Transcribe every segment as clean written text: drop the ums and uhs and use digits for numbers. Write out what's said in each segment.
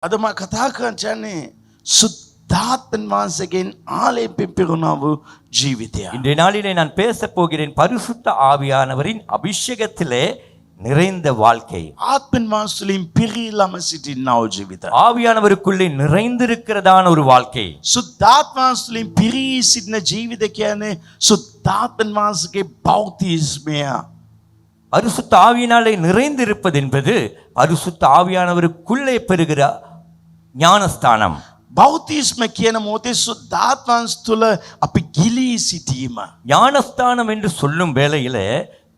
අද මම කතා කරන්නේ சுத்தாத்மன் வாசகன் ஆலயம் பெறுனாவு ஜீவிதය. இன்றைய நாளிலே நான் பேச போகிறேன் பரிசுத்த ஆவியானவரின் அபிஷேகத்திலே நிறைந்த வாழ்க்கை. ஆத்மன் வாசலின் பிரியில்லாம සිටින්නව ජීවිතය. ஆவியானவருக்குள்ளே நிறைந்திருக்கிறதான ஒரு வாழ்க்கை. சுத்தாத்மன் வாசலின் පිරී සිටින ජීවිතය කියන්නේ சுத்தாத்மன் வாசගේ බෞතිස්මය. பரிசுத்த ஆவியினாலே நிறைந்திருப்பது என்பது பரிசுத்த ஆவியானவருக்குள்ளே பெறுகிற ஞானஸ்தானம். බෞතිස්ම කියන මොහොතේ සුද්ධාත්මන් තුළ අපි ගිලී සිටීම. ஞானஸ்தானம் என்று சொல்லும் வேளையிலே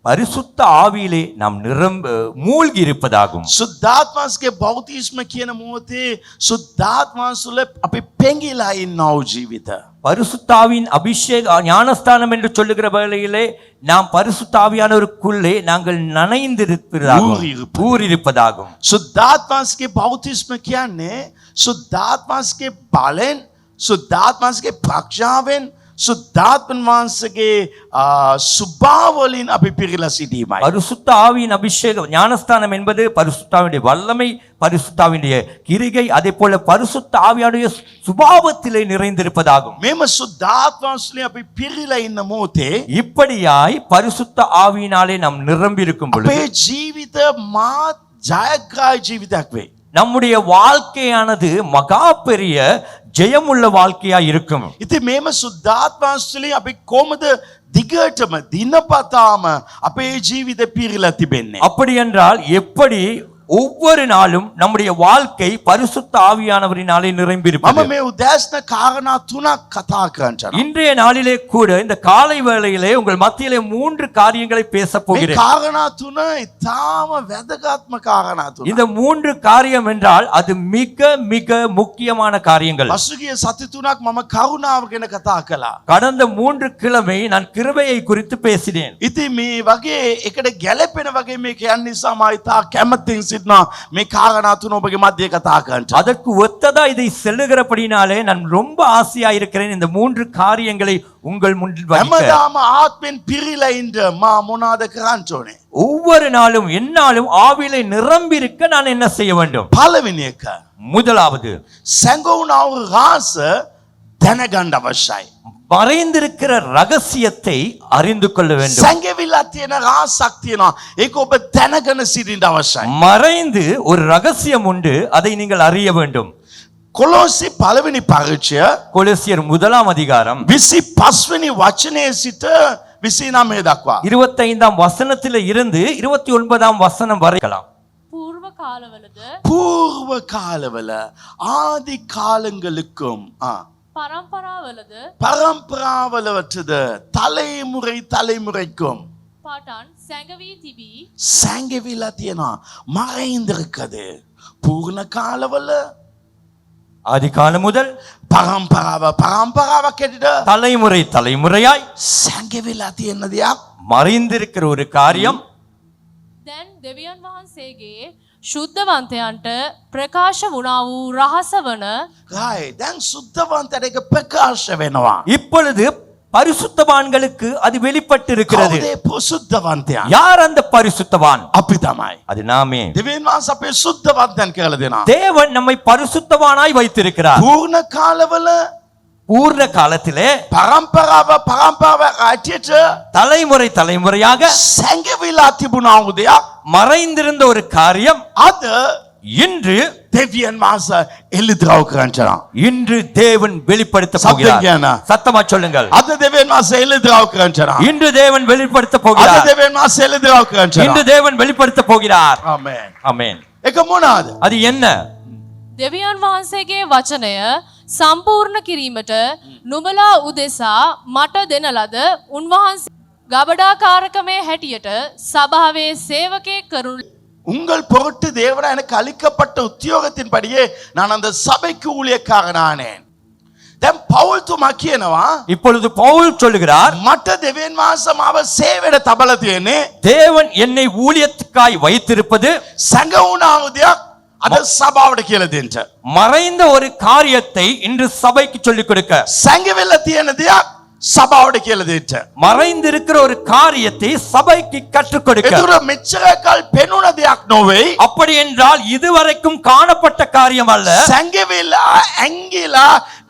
பரிசுத்த ஆவியிலே நாம் மூழ்கி இருப்பதாகும். සුද්ධාත්මස්ගේ බෞතිස්ම කියන මොහොතේ සුද්ධාත්මන් තුළ අපි පෙඟිලා ඉන්නව ජීවිතය. பரிசுத்த ஆவியின் அபிஷேக ஞானஸ்தானம் என்று சொல்லுகிற வேளையிலே நாம் பரிசுத்த ஆவியானவருக்குள்ளே நாங்கள் நனைந்திருப்பதாகும், ஊறியிருப்பதாகும். සුද්ධාත්මස්ගේ බෞතිස්ම කියන්නේ සුද්ධාත්මස්ගේ බලෙන්, සුද්ධාත්මස්ගේ ප්‍රඥාවෙන්, සුද්ධාත්මන් වහන්සේගේ சுபாவலின் අපි පිරීලා සිටීමයි. பரிசுத்த ஆவியின் அபிஷேகம் ஞானஸ்தானம் என்பது பரிசுத்தாவினுடைய வல்லமை, பரிசுத்தாவினுடைய கிரிகை, அதே போல பரிசுத்த ஆவியானுடைய சுபாவத்திலே நிறைந்திருப்பதாகும். මේම සුද්ධාත්මස්ලි අපි පිරීලා ඉන්න මොහොතේ இப்படியாய் பரிசுத்த ஆவியினாலே நாம் நிரம்பி இருக்கும் பொழுது අපේ ජීවිත මා ජයග්‍රාහී ජීවිතයක් වෙයි. நம்முடைய வாழ்க்கையானது மகா பெரிய ஜெயமுள்ள வாழ்க்கையா இருக்கும். ඉතින් මේම සුද්ධාත්මස්ලි අපි කොහොමද දිගටම දිනපතාම අපේ ජීවිත පිරීලා තිබෙන්නේ? அப்படி என்றால் எப்படி ஒவ்வொரு நாளும் நம்முடைய வாழ்க்கை பரிசுத்த ஆவியானவரினாலே நிரம்பியிருப்பது. මම මේ උදෑසන කාරණා තුනක් කතා කරන්න. இன்றைய நாளிலே கூட இந்த காலை வேளையிலே உங்கள் மத்தியிலே 3 காரியங்களை பேச මේ போகிறேன். කාරණා තුන ඉතාම වැදගත්ම කාරණා තුන. இந்த 3 காரியம் என்றால் அது மிக மிக முக்கியமான காரியங்கள். පසුගිය සති තුනක් මම කරුණාව ගැන කතා කළා. கடந்த 3 கிழமை நான் கிருபையை குறித்து பேசினேன். ඉතින් මේ වගේ එකට ගැළපෙන වගේ මේ කියන්න නිසා මම ඉතා කැමැත්තෙන් සිටිනවා මේ කාරණා තුන ඔබගේ මැදේ කතා කරන්න. அதற்கு ஒத்ததா இதை செல்லுகிறபடினாலே நான் ரொம்ப ஆசையா இருக்கிறேன் இந்த 3 காரியங்களை உங்கள் முன்னில் வைக்க. හැමදාම ආත්මෙන් පිරීලා ඉන්න මා මොනවාද කරන්න ඕනේ? ஒவ்வொரு நாளும் என்னாலும் ஆவியிலே நிரம்பி இருக்க நான் என்ன செய்ய வேண்டும்? පළවෙනි එක முதலாவது සැඟවුණව රාස දැනගන්න අවශ්‍යයි. மறைந்திருக்கிற ரகசியத்தை அறிந்து கொள்ள வேண்டும். සැඟවිලා තියෙන රාසක් තියෙනවා. ඒක ඔබ දැනගෙන සිටින්න අවශ්‍යයි. மறைந்து ஒரு ரகசியம் உண்டு, அதை நீங்கள் அறிய வேண்டும். කොලොසි පළවෙනි පරිච්ඡය கொலோசியர் 1ஆம் அதிகாரம் 25 වෙනි වචනයේ සිට 29 දක්වා 25ஆம் வசனத்திலே இருந்து 29ஆம் வசனம் வரைக்கலாம். பூர்வ காலවල ආදි කාලங்களுக்கும் பரம்பராவலவற்றது தலைமுறை தலைமுறைக்கும் සැඟවිලා තියෙනවා. මறைந்திருக்கிறது. பூர்ண காலවල ஆதி காலம் முதல் பரம்பராවක් ඇටිට தலைமுறை தலைமுறையாய் සැඟවිලා තියෙන දෙයක්. மறைந்திருக்கிற ஒரு காரியம். දැන් දෙවියන් වහන්සේගේ ශුද්ධවන්තයන්ට ප්‍රකාශ වුණා වූ රහස වන දැන් සුද්ධවන්තයට ඒක ප්‍රකාශ වෙනවා. இப்பொழுது பரிசுத்தவான்களுக்கு அது வெளிப்பட்டு இருக்கிறது. කවුද සුද්ධවන්තයා? யார் அந்த பரிசுத்தவான்? අපි තමයි. அது நாமே. දෙවියන් වහන්සේ අපේ සුද්ධවන්තයන් කියලා දෙනවා. தேவன் நம்மை பரிசுத்தவானாய் வைத்திருக்கிறார். பூர்ண காலවල பூர்ண காலத்திலே பரம்பராව ඇටියට தலைமுறை தலைமுறையாக සැඟවිලා තිබුණා වූ දෙයක් மறைந்திருந்த ஒரு காரியம் අද இன்று දෙවියන් වහන්සේ එළිදරව් කරනවා. இன்று தேவன் வெளிப்படுத்த சத்தம் போகிறார். கேனா? சத்தமா சொல்லுங்கள். අද දෙවියන් වහන්සේ එළිදරව් කරනවා. இன்று தேவன் வெளிப்படுத்த අද போகிறார். දෙවියන් වහන්සේ එළිදරව් කරනවා. இன்று தேவன் வெளிப்படுத்த போகிறார். ආමේන්. ஆமென். ඒක මොනවාද? அது என்ன? දෙවියන් වහන්සේගේ වචනය සම්පූර්ණ කිරීමට නුඹලා උදෙසා මට දෙන ලද උන්වහන්සේ ගබඩාකාරකමේ හැටියට සභාවේ සේවකයෙක් කරුණු உங்கள் பொருட்டு தேவனா எனக்கு அளிக்கப்பட்ட உத்தியோகத்தின்படியே நான் அந்த சபைக்கு ஊழியக்காரனானேன். දැන් පවුල් තුමා කියනවා இப்பொழுது பவுல் சொல்லுகிறார், මට දෙවියන් වහන්සේ මාව සේවයට තබලා තියෙන්නේ தேவன் என்னை ஊழியத்துக்காய் வைத்திருப்பது සැඟවුණා වූ දෙයක් අද සභාවට කියලා දෙන්න. மறைந்த ஒரு காரியத்தை இன்று சபைக்கு சொல்லிக் கொடுக்க. සැඟවිලා තියෙන දෙයක් සභාවට කියලා දෙන්න. மறைந்திருக்கிற ஒரு காரியத்தை சபைக்கு கற்றுக் கொடுக்க. ඒතර මෙච්චර කල් පෙනුන දෙයක් නොවේ. அப்படி என்றால் இதுவரைக்கும் காணப்பட்ட காரியம் அல்ல. සංගෙවිලා ඇංගිලා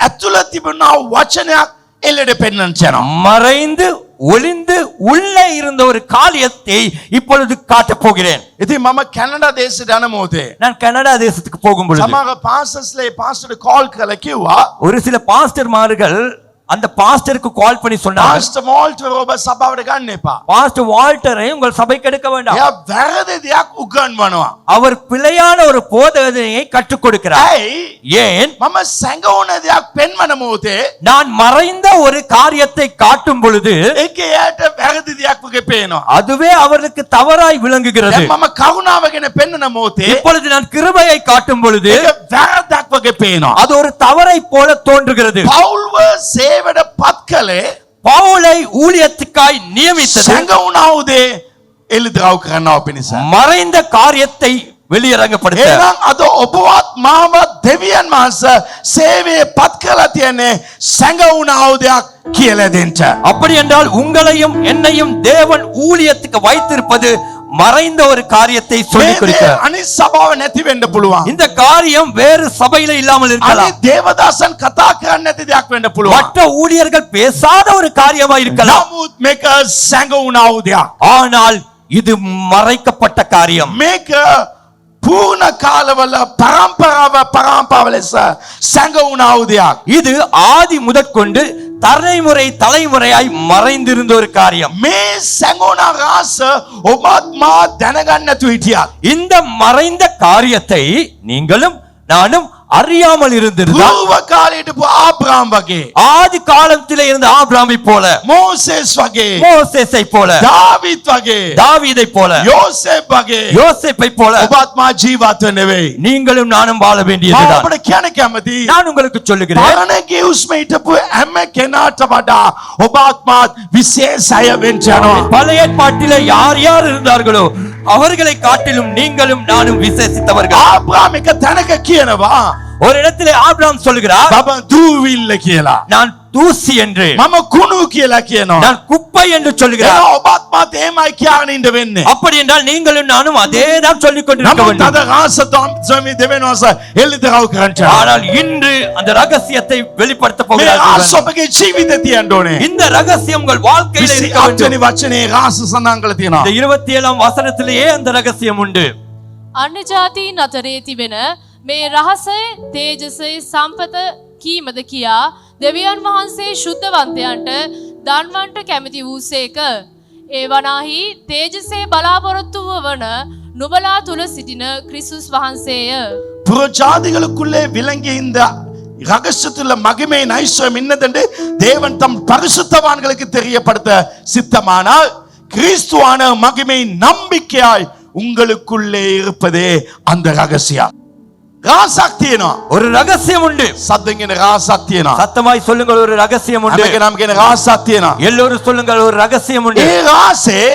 ඇතුළත තිබුණා වචනයක් එල්ලෙඩ පෙන්වන්න යනවා. மறைந்து ஒளிந்து உள்ளே இருந்த ஒரு காரியத்தை இப்பொழுது காட்டப் போகிறேன். ඉතින් මම කැනඩා දේශයට යන මොහොතේ நான் கனடா தேசத்துக்கு போகும் பொழுது සමහර පාස්ටර්ස්ලා පාස්ටර්ට කෝල් කරලා කිව්වා ஒரு சில பாஸ்டர்மார்கள் அந்த பாஸ்டருக்கு கால் பண்ணி சொன்னாங்க, පාස්ටර් මෝල්ටර් ඔබ සභාවට ගන්න එපා. பாஸ்டர் வால்டரை உங்கள் சபைக்கு எடுக்க வேண்டாம். එයා වැරදි දෙයක් උගන්වනවා. அவர் பிழையான ஒரு போதனையை கற்றுக் கொடுக்கிறார். ඇයි? ஏன்? මම සැඟවුන දෙයක් පෙන්වන මොහොතේ நான் மறைந்த ஒரு காரியத்தை காட்டும் பொழுது ඒක එයාට වැරදි දෙයක් වගේ පේනවා. அதுவே அவருக்கு தவறாய் விளங்குகிறது. දැන් මම කරුණාව ගැන පෙන්වන මොහොතේ இப்பொழுது நான் கிருபையை காட்டும் பொழுது ඒක වැරදක් වගේ පේනවා. அது ஒரு தவறை போல தோன்றுகிறது. පවුල්ව සේවයට පත් කළේ பவுலை ஊழியத்துக்காய் நியமித்தது සැඟවුණාවුදේ එළිදරව් කරනවා පිණිස. மறைந்த காரியத்தை வெளியரங்கப்படுத்த. එහෙනම් අද ඔබවත් මාවත් දෙවියන් වහන්සේ සේවයේ පත් කරලා තියන්නේ සැඟවුණාවුදයක් කියලා දෙන්න. அப்படி என்றால் உங்களையும் என்னையும் தேவன் ஊழியத்துக்கு வைத்திருப்பது மறைந்த ஒரு காரியத்தை சொல்லிக் கொடுக்க. අනිත් සභාව නැති වෙන්න පුළුවන්. இந்த காரியம் வேறு சபையில இல்லாமல் இருக்கலாம். අනිත් දේවදාසන් කතා කරන්නේ නැති දෙයක් වෙන්න පුළුවන්. மற்ற ஊழியர்கள் பேசாத ஒரு காரியமா இருக்கலாம். නමුත් මේක සැඟවුණාවුදයක්. ஆனால் இது மறைக்கப்பட்ட காரியம். මේක පූර්ණ කාලවල පරම්පරාව ලෙස සැඟවුණාවුදයක්. இது ஆதி முதற்கொண்டு தலைமுறையாய் மறைந்திருந்த ஒரு காரியம். මේ සැඟවුණ රාස ඔබත් මා දැනගන්න නැතුව හිටියත් இந்த மறைந்த காரியத்தை நீங்களும் நானும் அறியாமல் இருந்திருந்தால் పూర్ව කාලයට ආබ්‍රාම් වගේ ஆதி காலத்திலே இருந்த ஆபிரகாமை போல, මෝසෙස් වගේ மோசேசை போல, දාවිත් වගේ தாவீதை போல, යෝසෙප් වගේ யோசேப்பை போல ඔබත් මා ජීවත් වෙන්න වෙයි. நீங்களும் நானும் வாழ මම வேண்டியதுதான். ඔබට කියන්න කැමති நான் உங்களுக்கு சொல்லுகிறேன், පරණගේ උස්ම හිටපු හැම කෙනාට වඩා ඔබත් මාත් විශේෂය වෙන්න යනවා. பழைய ஏற்பாட்டிலே யார் யார் இருந்தார்களோ அவர்களை காட்டிலும் நீங்களும் நானும் விசேஷித்தவர்கள். ආබ්‍රාම් එක තැනක කියනවා ஒரு இடத்திலே ஆபிரகாம் சொல்லுகிறார், බබ දූවිල්ල කියලා. நான் தூசி என்று, මම කුණු කියලා කියනවා. நான் குப்பை என்று சொல்லுகிறார். එහෙනම් ඔබත් මාත් එහෙමයි කියන්න ඉන්න වෙන්නේ. அப்படி என்றால் நீங்களும் நானும் அதே தான் சொல்லிக் கொண்டிருக்க නමුත් வேண்டும். අද රාසතම් ස්වාමී දෙවෙනවස එල්ලිදරව් කරන්න. ஆனால் இன்று அந்த ரகசியத்தை வெளிப்படுத்த මේ போகிறார். රාස ඔබගේ ජීවිතේ තියන්න ඕනේ. இந்த ரகசியம் உங்கள் வாழ்க்கையில் இருக்க 28 வேண்டும். වෙනි වචනේ රාස සඳහන් කරලා තියෙනවා. இந்த 27ஆம் வசனத்திலேயே அந்த ரகசியம் உண்டு. අන්‍ය ජාතීන් අතරේ තිබෙන මේ රහසය තේජසය සම්පත කීමද කියා දෙවියන් වහන්සේ ශුද්ධවන්තයන්ට දන්වන්ට කැමති වූසේක. ඒ වනාහි තේජසේ බලාපොරොත්තුව වන නුබලා තුල සිටින ක්‍රිස්තුස් වහන්සේය. புறஜாதிகளுக்குள்ளே விளங்கிய இந்த ரகசியத்துள்ள மகிமை ஐஸ்வர்யம் இன்னதென்று தேவன் தம் பரிசுத்தவான்களுக்கு தெரியப்படுத்த சித்தமானால் கிறிஸ்துவான மகிமை நம்பிக்கையாய் உங்களுக்குள்ளே இருப்பதே அந்த ரகசியம். ராசாக் තියෙනවා. ஒரு ரகசியம் உண்டு. සද්දෙන් කියන රාසක් තියෙනවා. சத்தமாய் சொல்லுங்கள், ஒரு ரகசியம் உண்டு. හැම කෙනාම කියන රාසක් තියෙනවා. எல்லோரும் சொல்லுங்கள், ஒரு ரகசியம் உண்டு. ඒ රාසේ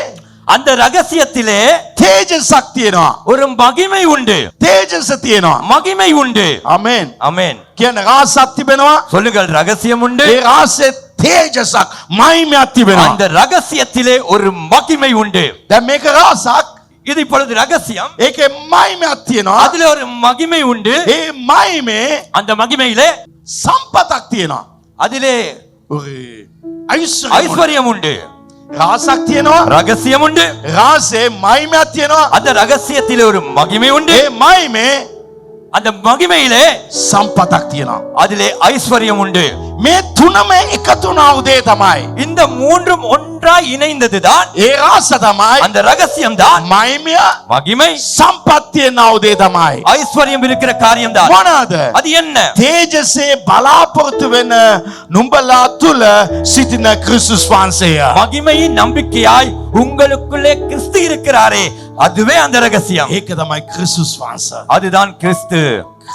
அந்த ரகசியத்திலே තේජසක් තියෙනවා. ஒரு மகிமை உண்டு. තේජස තියෙනවා. மகிமை உண்டு. ආමෙන්. ஆமென். කියන රාසක් තිබෙනවා. சொல்லுங்கள், ரகசியம் உண்டு. ඒ රාසේ තේජසක් මහිමයක් තිබෙනවා. அந்த ரகசியத்திலே ஒரு மகிமை உண்டு. දැන් මේක රාසක්. இது இப்பொழுது ரகசியம். ඒකේ මහිමයක් තියෙනවා. அதுல ஒரு மகிமை உண்டு. ඒ මහිමේ அந்த மகிமையிலே සම්පතක් තියෙනවා. அதிலே ஐஸ்வர்யம் ஐஸ்வர்யம் உண்டு. රාසක් තියෙනවා. ரகசியம் உண்டு. රාසේ මහිමයක් තියෙනවා. அந்த ரகசியத்திலே ஒரு மகிமை உண்டு. ඒ මහිමේ அந்த மகிமையிலே සම්පතක් තියෙනවා. அதிலே ஐஸ்வர்யம் உண்டு. මේ තුනම එකතු වුණා උදේ තමයි. இந்த மூன்றும் ஒன்றாய் இணைந்ததுதான் ඒ රාස තමයි அந்த ரகசியம் தான் මහිමය மகிமை. සම්පත් තියෙනා උදේ තමයි. ஐஸ்வர்யம் இருக்கிற காரியம் தான். මොනවාද? அது என்ன? තේජසේ බලාපොරොත්තු වෙන නුඹලා තුල සිටින ක්‍රිස්තුස් වහන්සේය. மகிமையின் நம்பிக்கையாய் உங்களுக்குள்ளே கிறிஸ்து இருக்கிறாரே, அதுவே அந்த ரகசியம். ඒක තමයි ක්‍රිස්තුස් වහන්සේ. அதுதான் கிறிஸ்து.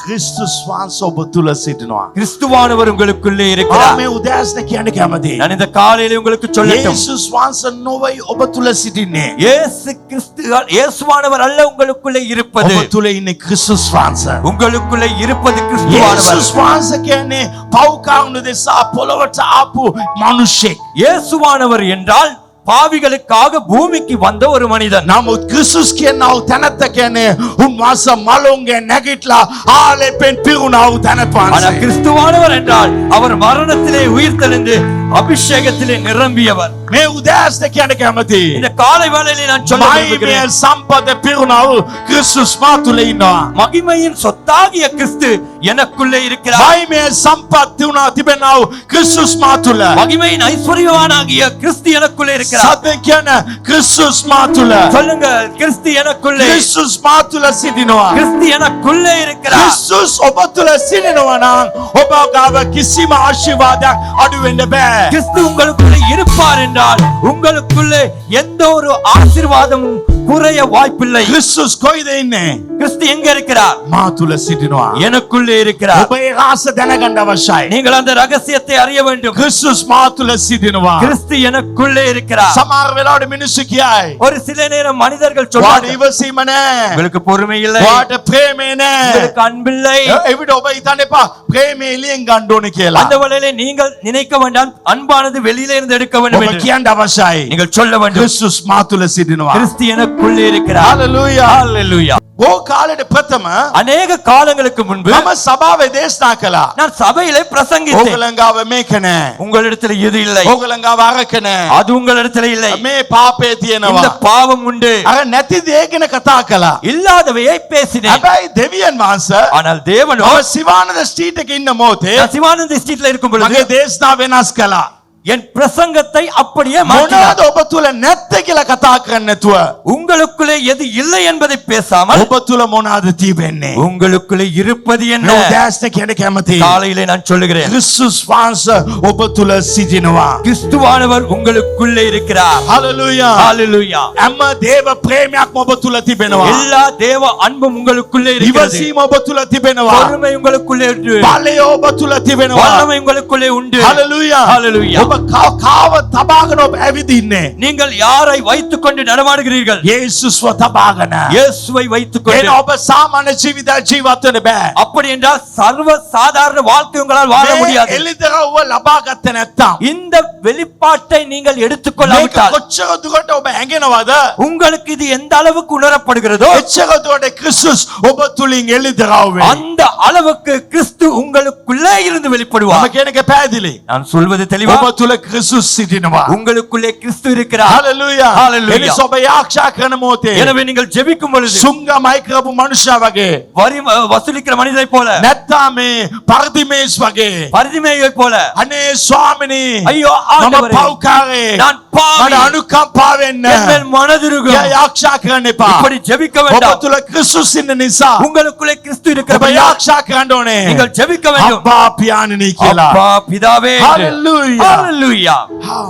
ක්‍රිස්තුස් වහන්සේ ඔබ තුල සිටිනවා. கிறிஸ்துவானவர் உங்களுக்குள்ளே இருக்கிறார். ආ මේ උදෑසන කියන්න කැමතියි. நான் இந்த காலையிலே உங்களுக்கு சொல்லட்டும், යේසුස් වහන්සේ නොවේ ඔබ තුල සිටින්නේ. இயேசு கிறிஸ்து இயேசுவானவர் அல்ல உங்களுக்குள்ளே இருப்பது, ඔබ තුල ඉන්නේ ක්‍රිස්තුස් වහන්සේ. உங்களுக்குள்ளே இருப்பது கிறிஸ்துவானவர். යේසුස් වහන්සේ කියන්නේ පව්කාවුණු දෙසා පොළොවට ආපු මිනිසෙක්. இயேசுவானவர் என்றால் பாவிகளுக்காக பூமிக்கு வந்த ஒரு மனிதன். නමුත් ක්‍රිස්තුස් කියනව තැනත්ත කියන්නේ උන්වහන්සේ මලුන්ගේ නැගිටලා ආලෙපෙන් පිරුණව තැනත් ஆனா වහන්සේ. கிறிஸ்துவானவர் என்றால் அவர் மரணத்திலே உயிர் தெழுந்து அபிஷேகத்திலே நிரம்பியவர். මේ උදෑසන කියන්න කැමතියි. இந்த காலை வேளையிலே நான் சொல்ல මහිමේ விரும்புகிறேன், සම්පත පිරුණව ක්‍රිස්තුස් මා තුල ඉන්නවා. மகிமையின் சொத்தாகிய கிறிஸ்து எனக்குள்ளே இருக்கிறார். මහිමේ සම්පත් තිබෙනව ක්‍රිස්තුස් මා තුල. மகிமையின் ஐஸ்வர்யவானாகிய கிறிஸ்து எனக்குள்ளே இருக்கிறார். සත්‍ය කියන ක්‍රිස්තුස් මා තුල. சொல்லுங்க, கிறிஸ்து எனக்குள்ளே, ක්‍රිස්තුස් මා තුල සිටිනවා. கிறிஸ்து எனக்குள்ளே இருக்கிறார். ක්‍රිස්තුස් ඔබ තුල සිටිනවා නම් ඔබ ගාව කිසිම ආශිර්වාදයක් අඩු වෙන්න බෑ. கிறிஸ்து உங்களுக்குள்ளே இருப்பார் என்றால் உங்களுக்குள்ளே எந்த ஒரு ஆசீர்வாதமும் குறைய வாய்ப்பில்லை. ක්‍රිස්තුස් කොයිද ඉන්නේ? கிறிஸ்து எங்க இருக்கிறார்? මා තුල සිටිනවා. எனக்குள்ளே இருக்கிறார். ඔබ ඒ රහස දැනගන්න අවශ්‍යයි. நீங்கள் அந்த ரகசியத்தை அறிய வேண்டும். ක්‍රිස්තුස් මා තුල සිටිනවා. கிறிஸ்து எனக்குள்ளே இருக்கிறார். සමහර වෙලාවට මිනිස්සු කියයි ஒரு சில நேரம் மனிதர்கள் වාට சொல்வார்கள், ඉවසීම නැහැ. உங்களுக்கு பொறுமை இல்லை, වාට ප්‍රේමේ නැහැ. உங்களுக்கு அன்பில்லை. එවිට ඔබ හිතන්න එපා ප්‍රේමේ එළියෙන් ගන්න ඕනේ කියලා. அந்த வேளையிலே நீங்கள் நினைக்க வேண்டாம் அன்பானது வெளியிலே இருந்து எடுக்க வேண்டும் ඔබ என்று. කියන්න අවශ්‍යයි. நீங்கள் சொல்ல வேண்டும், ක්‍රිස්තුස් මා තුල සිටිනවා. கிறிஸ்து எனக்குள்ளே இருக்கிறார். හalleluya. ஹalleluya. ඕ කාලෙට ප්‍රථම அநேக காலங்களுக்கு முன்பு මම සභාවේ දේශනා කළා. நான் சபையிலே பிரசங்கித்தேன். ඕගලන් ගාව මේක නැහැ. உங்களிடத்தில் இது இல்லை, ඕගලන් ගාව අරක නැහැ. அது உங்களிடத்தில் இல்லை, මේ පාපේ இந்த තියෙනවා. பாவம் உண்டு. අර නැති දේ ගැන කතා කළා. இல்லாதவையை பேசினேன். හැබැයි දෙවියන් වහන්සේ ஆனால் தேவனோ ඔය සිවානන්ද ස්ට්‍රීට් එකේ ඉන්න මොහොතේ நான் சிவானந்த ஸ்ட்ரீட்ல இருக்கும் பொழுது මගේ දේශනා වෙනස් කළා. என் பிரசங்கத்தை அப்படியே மாற்றினார். මොනවාද ඔබ තුල නැත්තේ කියලා කතා කරන්නේ නැතුව உங்களுக்குள்ளே எது இல்லை என்பதை பேசாமல் ඔබ තුල මොනවාද තිබෙන්නේ? உங்களுக்குள்ளே இருப்பது என்ன? නෝ දැස්න කියන කැමති. காலையிலே நான் சொல்லுகிறேன், ක්‍රිස්තුස් වහන්සේ ඔබ තුල සිටිනවා. கிறிஸ்துவானவர் உங்களுக்குள்ளே இருக்கிறார். හalleluya. ஹalleluya. හැම දේව ප්‍රේමයක්ම ඔබ තුල තිබෙනවා. எல்லா தேவ அன்பும் உங்களுக்குள்ளே இருக்கிறது. ඉවසීම ඔබ තුල තිබෙනවා. பொறுமை உங்களுக்குள்ளே உண்டு. බලය ඔබ තුල තිබෙනවා. வல்லமை உங்களுக்குள்ளே உண்டு. හalleluya. ஹalleluya. ඔබ කාව තබාගෙන ඔබ ඇවිදින්නේ? நீங்கள் யாரை வைத்துக் கொண்டு நடமாடுகிறீர்கள்? යේසුස්ව තබාගෙන. இயேசுவை வைத்துக் එන கொண்டு. ඔබ සාමාන්‍ය ජීවිතයක් ජීවත් වෙන්න බෑ. அப்படி என்றால் சர்வ சாதாரண வாழ்க்கை உங்களால் வாழ මේ முடியாது. එළිදරව්ව ලබා ගත්තේ නැත්තම් இந்த வெளிப்பாட்டை நீங்கள் මේක எடுத்துக்கொள்ளாவிட்டால் කොච්චර දුරට ඔබ ඇඟෙනවද? உங்களுக்கு இது எந்த அளவுக்கு உணரப்படுகிறதோ එච්චර දුරට ක්‍රිස්තුස් ඔබ තුලින් එළිදරව් වෙයි. அந்த அளவுக்கு கிறிஸ்து உங்களுக்குள்ளே இருந்து මම வெளிப்படுவார். කියන එක පැහැදිලි. நான் சொல்வது தெளிவா? ඔබ තුල ක්‍රිස්තුස් සිටිනවා. உங்களுக்குள்ளே கிறிஸ்து இருக்கிறார். හalleluya. Hallelujah. එනිසා ඔබ යාක්ෂා කරන මොහොතේ எனவே நீங்கள் ஜெபிக்கும் பொழுது සුංගමයි කරපු මනුෂ්‍යයා වගේ வரி வசூலிக்கிற மனிதரை போல, නැත්නම් මේ පරදිමේස් වගේ பரிதிமேயை போல, අනේ ස්වාමිනී ஐயோ මම ஆண்டவரே පව්කාරේ நான் பாவி, මට අනුකම්පා වෙන්න என் மேல் மனதுருகும், යාක්ෂා කරන්න එපා. இப்படி ஜெபிக்க ඔබ வேண்டாம். තුල ක්‍රිස්තුස් ඉන්න නිසා உங்களுக்குள்ளே கிறிஸ்து ඔබ இருக்கிறபடியால் යාක්ෂා කරන්න ඕනේ. நீங்கள் ஜெபிக்க வேண்டும். අබ්බා පියාණනි කියලා. அப்பா பிதாவே என்று. Hallelujah. Hallelujah. හා.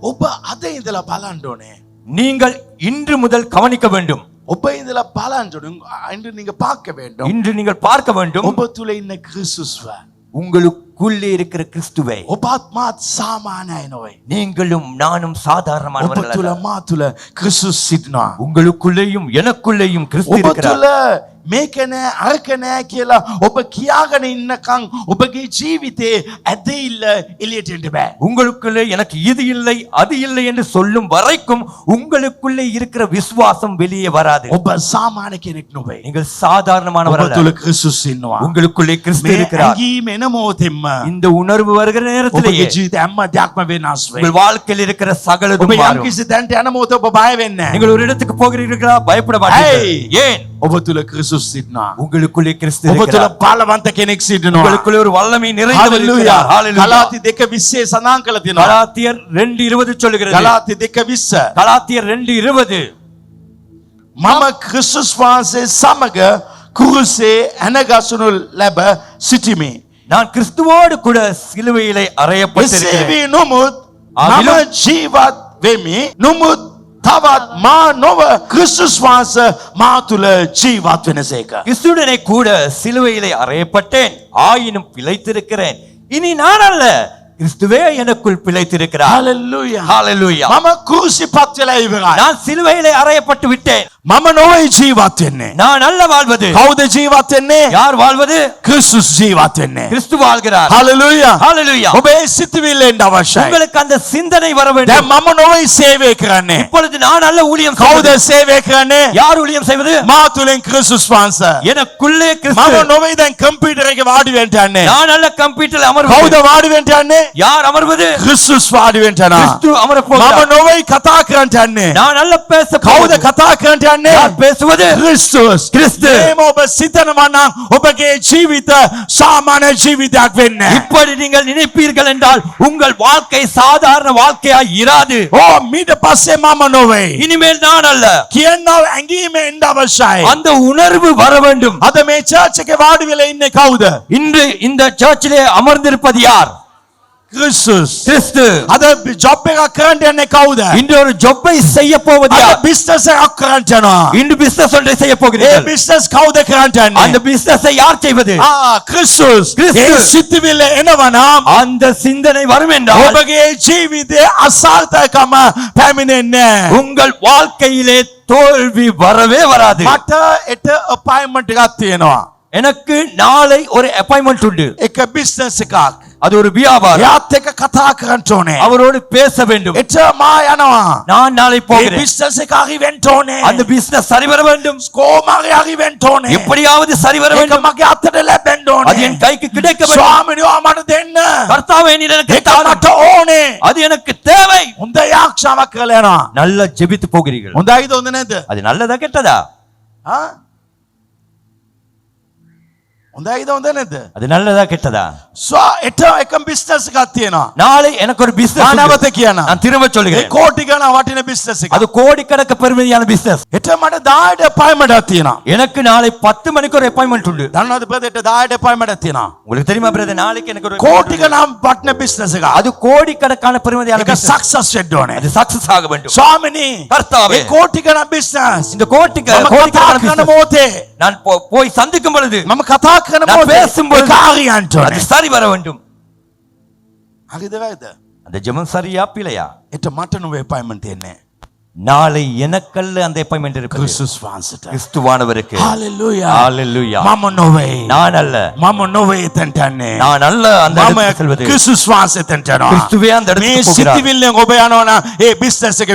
ඔබ අද ඉඳලා බලන්න ඕනේ. நீங்கள் இன்று முதல் கவனிக்க வேண்டும். ඔබ ඉඳලා බලන්න ඕනේ. இன்று நீங்க பார்க்க வேண்டும். இன்று நீங்கள் பார்க்க வேண்டும், ඔබ තුල ඉන්න ක්‍රිස්තුස්ව. உங்களுக்குள்ளே இருக்கிற கிறிஸ்துவை. ඔබත් මාත් සාමාන්‍යයි නොවේ. நீங்களும் நானும் ඔබ சாதாரணமானவர்கள் තුල அல்ல. මා තුල ක්‍රිස්තුස් සිටිනවා. உங்களுக்குள்ளேயும் எனக்குள்ளேயும் கிறிஸ்து ඔබ இருக்கிறார். තුල මේක නෑ අරක නෑ කියලා ඔබ කියාගෙන ඉන්නකම් ඔබගේ ජීවිතේ ඇදහිල්ල එළියට එන්න බෑ. உங்களுக்குள்ளே எனக்கு இது இல்லை அது இல்லை என்று சொல்லும் வரைக்கும் உங்களுக்குள்ளே இருக்கிற விசுவாசம் வெளியே வராது. ඔබ සාමාන්‍ය කෙනෙක් නොවේ. நீங்கள் சாதாரணமானவர் ඔබ அல்ல. තුල ක්‍රිස්තුස් ඉන්නවා. உங்களுக்குள்ளே கிறிஸ்து මේ இருக்கிறார். ඇඟීම එන මොහොතෙම இந்த உணர்வு வருகிற ඔබගේ நேரத்திலேயே ජීවිතේ හැම දෙයක්ම වෙනස් වෙයි. உங்கள் வாழ்க்கையில் இருக்கிற ඔබ சகலதும் යම් மாறும். කිසි තැනට යන මොහොත ඔබ බය වෙන්නේ නැහැ. நீங்கள் ஒரு இடத்துக்கு போகிறீர்களா? பயப்பட மாட்டீர்கள். Hey. ஏன்? ඔබ තුල ක්‍රිස්තුස් සිටිනවා. உங்களுக்குள்ளே கிறிஸ்து ඔබ තුල இருக்கிறார். බලවන්ත කෙනෙක් සිටිනවා. உங்களுக்குள்ளே ஒரு வல்லமை நிறைந்தவர் හalleluya. இருக்கிறார். ஹalleluya. ගලාති 2:20 සඳහන් කරලා තියෙනවා. கலாத்தியர் 2:20 சொல்லுகிறது. ගලාති 2:20 கலாத்தியர் 2:20 මම ක්‍රිස්තුස් වහන්සේ සමග කුරුසේ ඇනගසනු ලැබ සිටිමි. நான் கிறிஸ்துவோடு கூட சிலுவையிலே එසේ அறையப்பட்டிருக்கிறேன். වී නොමුත් මම ආවිලු- ජීවත් වෙමි. නොමුත් තවත් මා නොව ක්‍රිස්තුස් වහන්සේ මා තුල ජීවත් වෙනසේක. கிறிஸ்துடனே கூட சிலுவையிலே அறையப்பட்டேன் ஆயினும் பிழைத்திருக்கிறேன் இனி நான் அல்ல கிறிஸ்துவே எனக்குள் பிழைத்திருக்கிறார் Hallelujah. ஹalleluya මම කුරුසිපත් වෙලා ඉවරයි. நான் சிலுவையிலே அறையப்பட்டு விட்டேன் මම නොවේ ජීවත් වෙන්නේ. நான் அல்ல வாழ்வது කවුද ජීවත් වෙන්නේ? யார் வாழ்வது ක්‍රිස්තුස් ජීවත් වෙන්නේ. கிறிஸ்து வாழ்கிறார் Hallelujah. ஹalleluya ඔබේ සිතවිල්ලෙන් අවශ්‍යයි. உங்களுக்கு அந்த சிந்தனை வர வேண்டும் දැන් මම නොවේ සේවය කරන්නේ. இப்பொழுது நான் அல்ல ஊழியம் කවුද செய்வது සේවය කරන්නේ? யார் ஊழியம் செய்வது මා තුලින් ක්‍රිස්තුස් වහන්සේ. எனக்குள்ளே මම கிறிஸ்து නොවේ දැන් කම්පියුටර් එකේ වාඩි වෙන්න යන්නේ. நான் அல்ல கம்ப்யூட்டர்ல කවුද அமர்வது වාඩි වෙන්න යන්නේ? யார் அமர்வது ක්‍රිස්තුස් වාඩි වෙන්න යනවා. கிறிஸ்து அமர මම போகிறார் නොවේ කතා කරන්න යන්නේ. நான் அல்ல பேச කවුද போவது කතා කරන්න යන්නේ? யார் பேசுவது ක්‍රිස්තුස්. கிறிஸ்து. මේම ඔබ සිතනවා නම් ඔබගේ ජීවිත සාමාන්‍ය ජීවිතයක් වෙන්නේ නැහැ. இப்படி நீங்கள் நினைப்பீர்கள் என்றால் உங்கள் வாழ்க்கை சாதாரண வாழ்க்கையாய் இராது ඕ මීට පස්සේ මම නොවේ. இனிமேல் நான் அல்ல කියනවා ඇඟීමෙන් එන්න අවශ්‍යයි. அந்த உணர்வு வர வேண்டும் අද මේ චර්ච් එකේ වාඩි වෙලා ඉන්නේ කවුද? இன்று இந்த சர்ச்சிலே அமர்ந்திருப்பது யார் ක්‍රිස්තුස්. கிறிஸ்து අද ජොබ් එකක් කරන්න යන්නේ කවුද? இன்று ஒரு ஜொப்பை செய்ய போவது අද யார் බිස්නස් එකක් කරන්න යනවා. இன்று பிசினஸ் ஒன்றை செய்ய ඒ போகிறீர்கள் බිස්නස් කවුද කරන්න அந்த යන්නේ? பிசினஸை யார் செய்வது ක්‍රිස්තුස්. ක්‍රිස්තුස්. ඒ සිතවිල්ල එනවනම් அந்த சிந்தனை வரும் என்றால் ඔබගේ ජීවිතේ අසාර්ථකම පැමිණෙන්නේ නැහැ. உங்கள் வாழ்க்கையிலே தோல்வி வரவே வராது මට එට අපොයින්ට්මන්ට් එකක් තියෙනවා. எனக்கு நாளை ஒரு அப்பாயின்மெண்ட் உண்டு එක බිස්නස් එකක්. அது ஒரு வியாபாரம் එයාත් එක්ක කතා කරන්න ඕනේ. அவரோடு பேச வேண்டும் එට මා යනවා. நான் நாளை ඒ போகிறேன் බිස්නස් එක හරි වෙන්න ඕනේ. அந்த பிசினஸ் சரி வர வேண்டும் කොහොමරි හරි වෙන්න ඕනේ. எப்படியாவது சரி வர ඒක வேண்டும் මගේ අතට ලැබෙන්න அது என் ඕනේ. கைக்கு கிடைக்க வேண்டும் ස්වාමිනෝ මට දෙන්න. கர்த்தாவே நீர் எனக்கு ඒක தாரும். මට ඕනේ. அது எனக்கு தேவை හොඳ යාක්ෂාවක් කරලා යනවා. நல்ல ஜெபித்து போகிறீர்கள் හොඳයිද හොඳ නැද්ද? அது நல்லதா கெட்டதா ආ? හොඳයිද හොඳ නැද්ද? அது நல்லதா கெட்டதா එට එක බිස්නස් එකක් තියෙනවා. நாளை எனக்கு ஒரு මා பிசினஸ் නැවත කියනවා. நான் திரும்ப ඒ சொல்லுகிறேன் කෝටි ගණන් වටින බිස්නස් එක. அது கோடிக்கணக்கு பெருமதியான பிசினஸ் එට මට 10ට අපොයින්ට්මන්ට් එකක් තියෙනවා. எனக்கு நாளை 10 மணிக்கு ஒரு அப்பாயின்மெண்ட் உண்டு දන්නවද ප්‍රදේට 10ට අපොයින්ට්මන්ට් එකක් තියෙනවා. உங்களுக்கு தெரியுமா பிரதர் நாளைக்கு எனக்கு ஒரு කෝටි ගණන් වටින බිස්නස් එකක්. அது கோடிக்கணக்கான பெருமதியான ඒක business. සක්සස් වෙන්න ඕනේ. அது சக்சஸ் ஆக வேண்டும் ස්වාමිනී கர்த்தாவே. ඒ කෝටි ගණන් බිස්නස් இந்த கோடிக்கணக்கான මම කතා කරන business. මොහොතේ நான் போய் சந்திக்கும் பொழுது මම කතා කරන நான் මොහොතේ பேசும்பொழுது ඒක හරියන්ට அது ඕනේ. சரி வர வேண்டும் හරිද වැරද්ද? அந்த ஜெபம் சரியா பிழையா එට මට නෙවෙයි අපොයින්ට්මන්ට් තියෙන්නේ. நாளை எனக்கல்ல அந்த அப்பாயின்மெண்ட் இருப்பது ක්‍රිස්තුස් වහන්සේට. கிறிஸ்துவானவருக்கு හalleluya. ஹalleluya මම නෙවෙයි. நான் அல்ல මම නෙවෙයි එතනට යන්නේ. நான் அல்ல அந்த මම இடத்துக்கு செல்வது ක්‍රිස්තුස් වහන්සේට යනවා. கிறிஸ்துவே அந்த මේ இடத்துக்கு போகிறார் සිතිවිල්ලෙන් ඔබ යනවා නම් ඒ බිස්නස් එක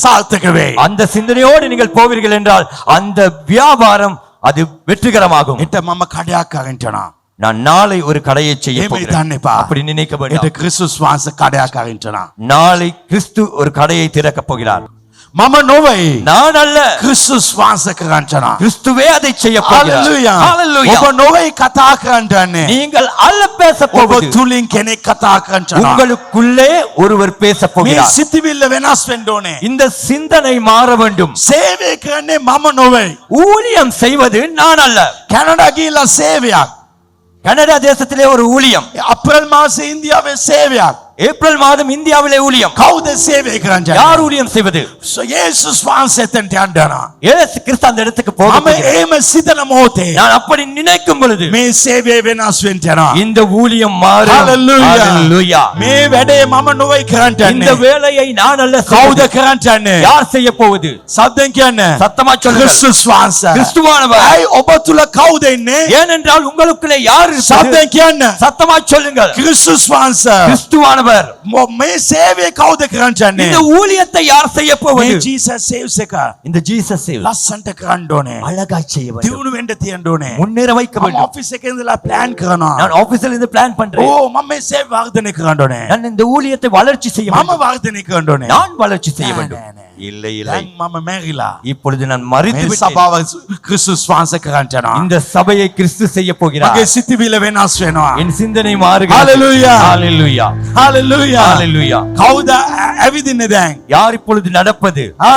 සාර්ථක වෙයි. அந்த சிந்தனையோடு நீங்கள் போவீர்கள் என்றால் அந்த வியாபாரம் அது வெற்றிகரமாகும் එට මම කඩයක් අරන් යනවා. நான் நாளை ஒரு கடையை செய்ய එහෙම போகிறேன் හිතන්න එපා. அப்படி நினைக்க එට வேண்டாம் ක්‍රිස්තුස් වහන්සේ කඩයක් අරන් යනවා. நாளை கிறிஸ்து ஒரு கடையை திறக்க போகிறார் මම නොවේ. நான் அல்ல ක්‍රිස්තුස් වහන්සේ කරන් යනවා. கிறிஸ்துவே அதை செய்ய போகிறார் හalleluya. Hallelujah. ඔබ නොවේ කතා කරන්න යන්නේ. நீங்கள் அல்ல பேச ඔබ போவது තුලින් කෙනෙක් කතා කරන් යනවා. உங்களுக்குள்ளே ஒருவர் பேச මේ போகிறார் සිතිවිල්ල වෙනස් වෙන්න ඕනේ. இந்த சிந்தனை மாற வேண்டும் සේවය කරන්නේ මම නොවේ. ஊழியம் செய்வது நான் அல்ல කැනඩා ගිහිල්ලා සේවයක්. கனடா தேசத்திலே ஒரு ஊழியம் අප්‍රේල් මාසේ ඉන්දියාවේ සේවයක්. ஏப்ரல் மாதம் இந்தியாவிலே ஊழியம் කවුද සේවය කරන්න යන්නේ? யார் ஊழியம் செய்வது යේසුස් වහන්සේ එතනට යන්න යනවා. இயேசு கிறிஸ்து அந்த இடத்துக்கு போக මම போகிறார். එහෙම සිතන මොහොතේ நான் அப்படி நினைக்கும் பொழுது මේ සේවය වෙනස් වෙන්න යනවා. இந்த ஊழியம் மாறும் Hallelujah. Hallelujah. මේ වැඩේ මම නොවේ කරන්න இந்த යන්නේ. வேலையை நான் அல்ல කවුද செய்வது. කරන්න යන්නේ? யார் செய்ய போவது සද්දෙන් කියන්න. சத்தமா சொல்லுங்கள் ක්‍රිස්තුස් වහන්සේ. கிறிஸ்துவானவர் ඇයි ඔබ තුල කවුද ඉන්නේ? ஏனென்றால் உங்களுக்குள்ளே யார் இருப்பது? සද්දෙන් කියන්න. சத்தமா சொல்லுங்கள் ක්‍රිස්තුස් වහන්සේ. கிறிஸ்துவானவர் මේ සේවය කවුද කරන්න යන්නේ? இந்த ஊழியத்தை யார் செய்ய මේ போவது? ජීසස් සේව්ස් එක இந்த ஜீசஸ் ලස්සන්ට කරන්න ඕනේ. அழகாய் செய்ய வேண்டும் දියුණු වෙන්න තියන්න ඕනේ. முன்னேற வைக்க මම வேண்டும் ඔෆිස් එකේ ඉඳලා ප්ලෑන් කරනවා. நான் ஆபீஸ்ல இருந்து பிளான் பண்றேன் ඕ මම මේ සේවය වර්ධනය කරන්න ඕනේ. நான் இந்த ஊழியத்தை வளர்ச்சி செய்ய මම வேண்டும் වර්ධනය කරන්න ඕනේ. நான் வளர்ச்சி செய்ய நே, வேண்டும் நே, நே. இல்லை இல்லை දැන් මම මැරිලා. இப்பொழுது நான் மறித்து මේ விட்டேன் සභාව ක්‍රිස්තුස් වහන්සේ කරන්න යනවා. இந்த சபையை கிறிஸ்து செய்ய போகிறார் මගේ සිතිවිල්ල වෙනස් වෙනවා. என் சிந்தனை மாறுகிறது Hallelujah. ஹalleluya හalleluya. ஹalleluya කවුද ඇවිදින්නේ දැන්? யார் இப்பொழுது நடப்பது ආ